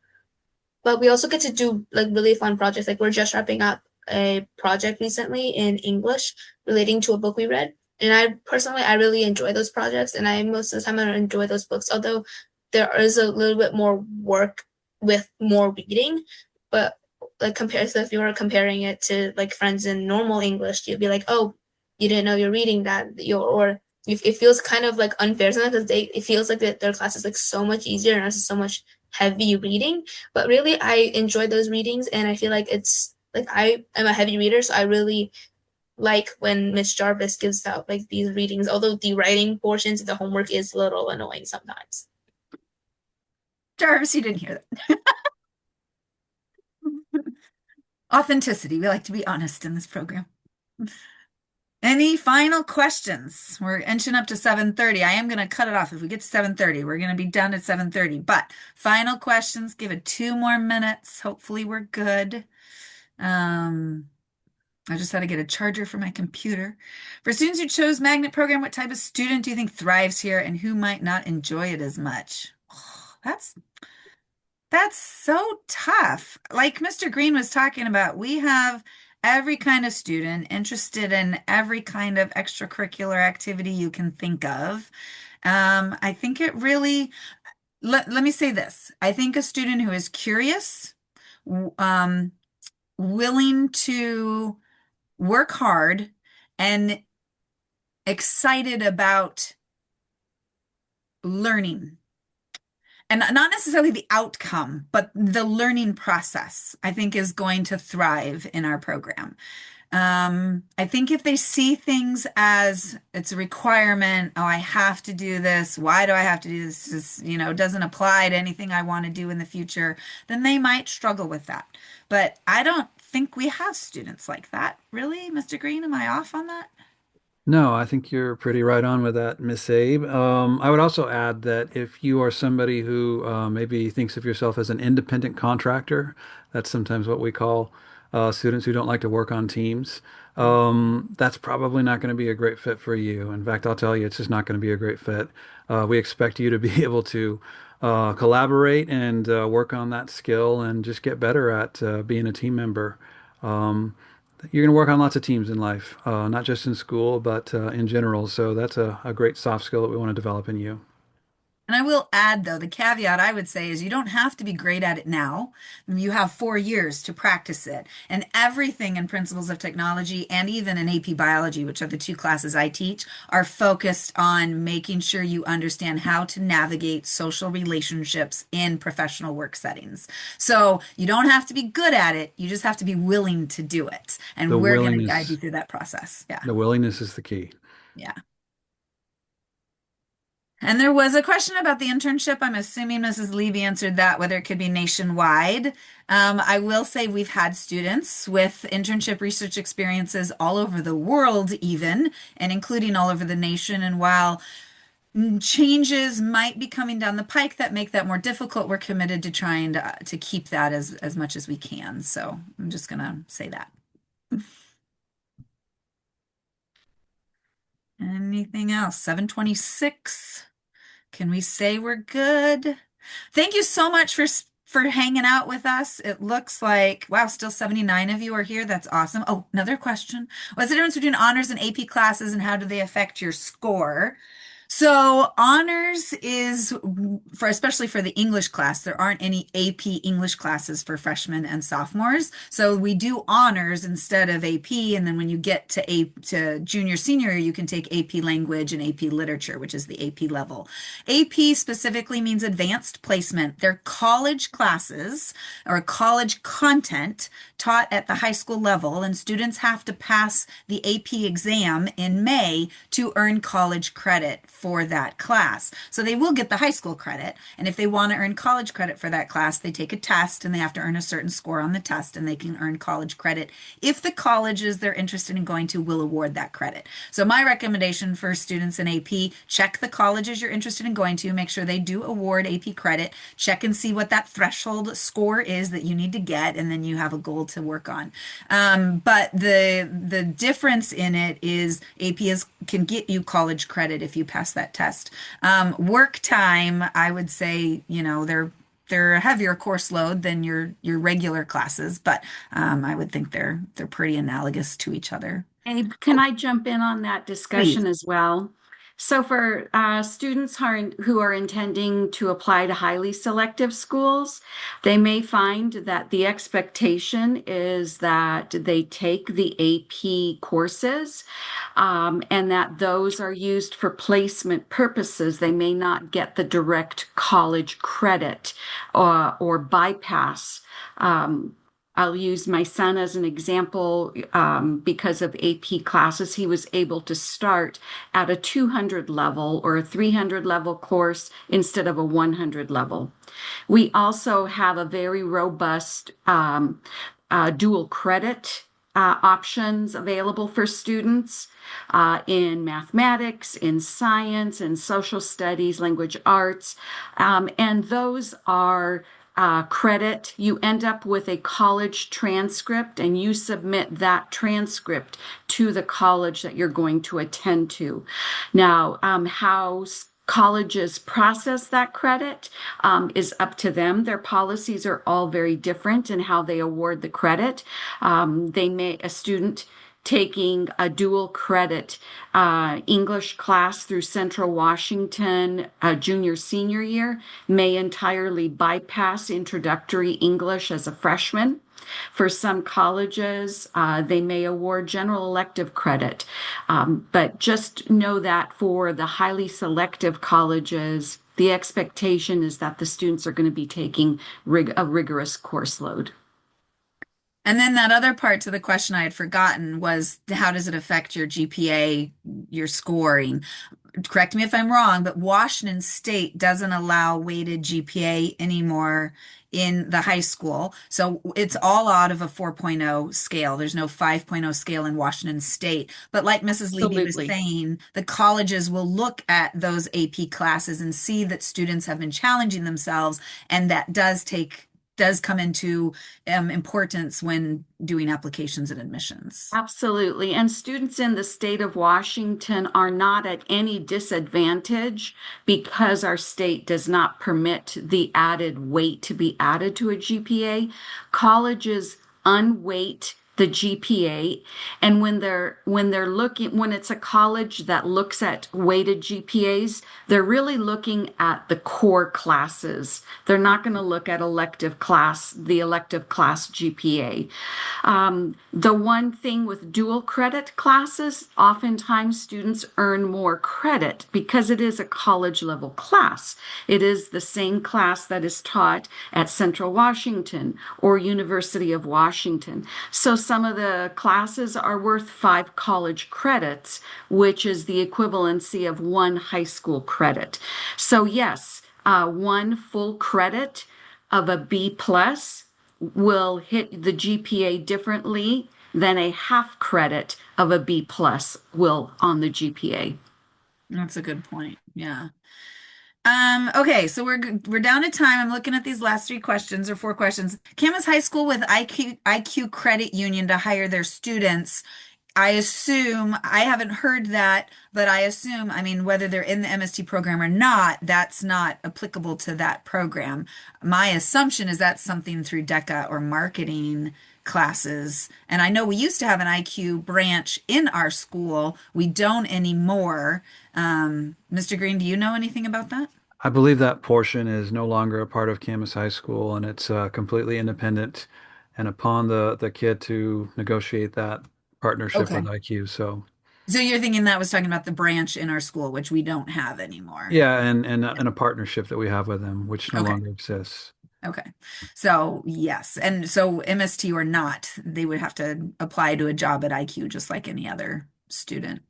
but we also get to do like really fun projects. Like we're just wrapping up a project recently in English relating to a book we read. And I really enjoy those projects, and I most of the time I enjoy those books. Although there is a little bit more work with more reading, but like compared to if you were comparing it to like friends in normal English, you'd be like, oh, you didn't know you're reading that, or it feels kind of like unfair sometimes because it feels like their class is like so much easier and it's so much heavy reading. But really, I enjoy those readings, and I feel like it's like I am a heavy reader, so I really like when Miss Jarvis gives out like these readings. Although the writing portions of the homework is a little annoying sometimes. Jarvis, you didn't hear that. Authenticity. We like to be honest in this program. Any final questions? We're inching up to 7:30. I am going to cut it off if we get to 7:30. We're going to be done at 7:30. But final questions, give it 2 more minutes. Hopefully we're good. I just had to get a charger for my computer. For students who chose magnet program, what type of student do you think thrives here and who might not enjoy it as much? Oh, that's so tough. Like Mr. Green was talking about, we have every kind of student interested in every kind of extracurricular activity you can think of. I think it really, let me say this. I think a student who is curious, um, willing to work hard, and excited about learning and not necessarily the outcome, but the learning process, I think is going to thrive in our program. I think if they see things as it's a requirement, oh, I have to do this. Why do I have to do this? Doesn't apply to anything I want to do in the future, then they might struggle with that. But I don't think we have students like that. Really, Mr. Green, am I off on that? No, I think you're pretty right on with that, Miss Abe. I would also add that if you are somebody who maybe thinks of yourself as an independent contractor, that's sometimes what we call students who don't like to work on teams. That's probably not going to be a great fit for you. In fact, I'll tell you, it's just not going to be a great fit. We expect you to be able to collaborate and work on that skill and just get better at being a team member. Um, You're going to work on lots of teams in life, not just in school, but in general. So that's a great soft skill that we want to develop in you. And I will add, though, the caveat I would say is you don't have to be great at it now. You have 4 years to practice it. And everything in Principles of Technology and even in AP Biology, which are the two classes I teach, are focused on making sure you understand how to navigate social relationships in professional work settings. So you don't have to be good at it. You just have to be willing to do it. The And we're going to guide you willingness, through that process. Yeah. the willingness is the key. Yeah. And there was a question about the internship. I'm assuming Mrs. Levy answered that, whether it could be nationwide. I will say we've had students with internship research experiences all over the world, even, and including all over the nation. And while changes might be coming down the pike that make that more difficult, we're committed to trying to keep that as much as we can. So I'm just going to say that. Anything else? 7:26. Can we say we're good? Thank you so much for hanging out with us. It looks like, wow, still 79 of you are here. That's awesome. Oh, another question. What's the difference between honors and AP classes and how do they affect your score? So honors is for especially for the English class, there aren't any AP English classes for freshmen and sophomores. So we do honors instead of AP. And then when you get to junior senior, you can take AP language and AP literature, which is the AP level. AP specifically means advanced placement. They're college classes or college content taught at the high school level, and students have to pass the AP exam in May to earn college credit for that class. So they will get the high school credit, and if they want to earn college credit for that class, they take a test and they have to earn a certain score on the test, and they can earn college credit if the colleges they're interested in going to will award that credit. So my recommendation for students in AP, check the colleges you're interested in going to, make sure they do award AP credit, check and see what that threshold score is that you need to get, and then you have a goal to work on. But the difference in it is can get you college credit if you pass that test. Work time, I would say, they're a heavier course load than your regular classes, but I would think they're pretty analogous to each other. Abe, can I jump in on that discussion Please. as well? So for students who are intending to apply to highly selective schools, they may find that the expectation is that they take the AP courses and that those are used for placement purposes. They may not get the direct college credit or bypass. I'll use my son as an example because of AP classes. He was able to start at a 200 level or a 300 level course instead of a 100 level. We also have a very robust dual credit options available for students in mathematics, in science, in social studies, language arts, and those are credit. You end up with a college transcript and you submit that transcript to the college that you're going to attend to. Now, how colleges process that credit is up to them. Their policies are all very different in how they award the credit. A student taking a dual credit English class through Central Washington junior senior year may entirely bypass introductory English as a freshman. For some colleges, they may award general elective credit. But just know that for the highly selective colleges, the expectation is that the students are going to be taking a rigorous course load. And then that other part to the question I had forgotten was how does it affect your GPA, your scoring? Correct me if I'm wrong, but Washington State doesn't allow weighted GPA anymore in the high school. So it's all out of a 4.0 scale. There's no 5.0 scale in Washington State. But like Mrs. Levy was saying, the colleges will look at those AP classes and see that students have been challenging themselves, and that does come into importance when doing applications and admissions. Absolutely. And students in the state of Washington are not at any disadvantage because our state does not permit the added weight to be added to a GPA. Colleges unweight the GPA. And when it's a college that looks at weighted GPAs, they're really looking at the core classes. They're not going to look at the elective class GPA. The one thing with dual credit classes, oftentimes students earn more credit because it is a college level class. It is the same class that is taught at Central Washington or University of Washington. So some of the classes are worth 5 college credits, which is the equivalency of 1 high school credit. So yes, 1 full credit of a B+ will hit the GPA differently than a half credit of a B+ will on the GPA. That's a good point. Yeah. Okay, so we're down to time. I'm looking at these last 3 questions or 4 questions. Camas High School with IQ Credit Union to hire their students. I assume, I haven't heard that, but I assume, I mean, whether they're in the MST program or not, that's not applicable to that program. My assumption is that's something through DECA or marketing classes. And I know we used to have an IQ branch in our school. We don't anymore. Mr. Green, do you know anything about that? I believe that portion is no longer a part of Camas High School, and it's completely independent and upon the kid to negotiate that partnership Okay. with IQ. So So you're thinking that was talking about the branch in our school, which we don't have anymore. yeah, and a partnership that we have with them, which no Okay. longer exists. Okay. So yes. And so MST or not, they would have to apply to a job at IQ just like any other student.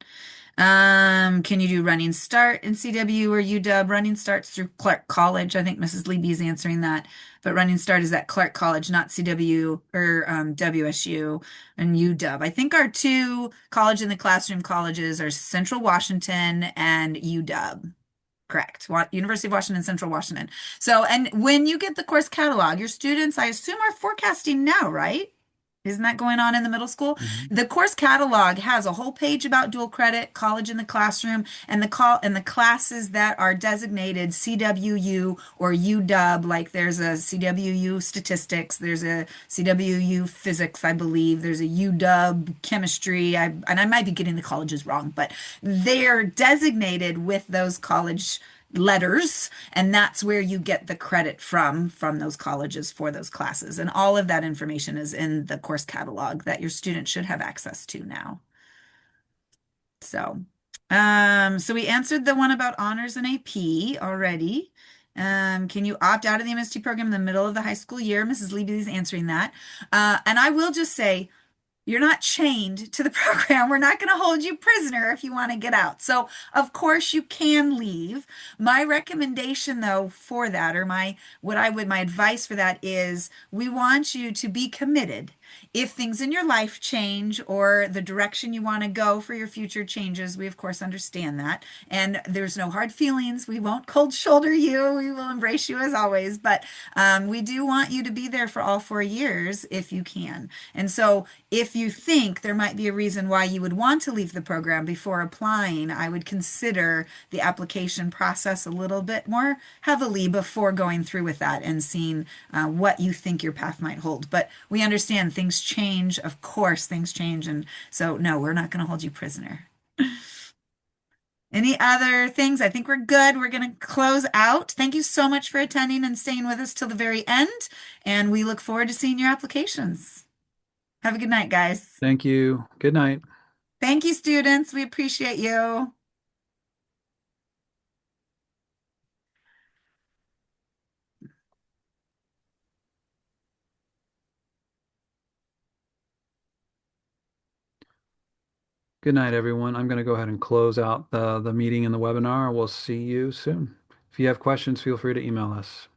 Can you do Running Start in CW or UW? Running Start's through Clark College. I think Mrs. Leby is answering that. But Running Start is at Clark College, not CW or WSU and UW. I think our 2 college in the classroom colleges are Central Washington and UW. Correct. University of Washington, Central Washington. So, and when you get the course catalog, your students, I assume, are forecasting now, right? Isn't that going on in the middle school? Mhm. The course catalog has a whole page about dual credit, college in the classroom, and the classes that are designated CWU or UW. Like there's a CWU statistics, there's a CWU physics, I believe. There's a UW chemistry. And I might be getting the colleges wrong, but they're designated with those college letters, and that's where you get the credit from those colleges for those classes. And all of that information is in the course catalog that your students should have access to now. So we answered the one about honors and AP already. Can you opt out of the MST program in the middle of the high school year? Mrs. Leby is answering that. And I will just say, you're not chained to the program. We're not going to hold you prisoner if you want to get out. So, of course, you can leave. My recommendation, though, for that, or my advice for that is we want you to be committed. If things in your life change or the direction you want to go for your future changes, we of course understand that. And there's no hard feelings. We won't cold shoulder you. We will embrace you as always. But we do want you to be there for all 4 years if you can. And so if you think there might be a reason why you would want to leave the program before applying, I would consider the application process a little bit more heavily before going through with that and seeing what you think your path might hold. But we understand things change. Of course, things change. And so, no, we're not going to hold you prisoner. Any other things? I think we're good. We're going to close out. Thank you so much for attending and staying with us till the very end. And we look forward to seeing your applications. Have a good night, guys. Thank you. Good night. Thank you, students. We appreciate you. Good night, everyone. I'm going to go ahead and close out the meeting and the webinar. We'll see you soon. If you have questions, feel free to email us.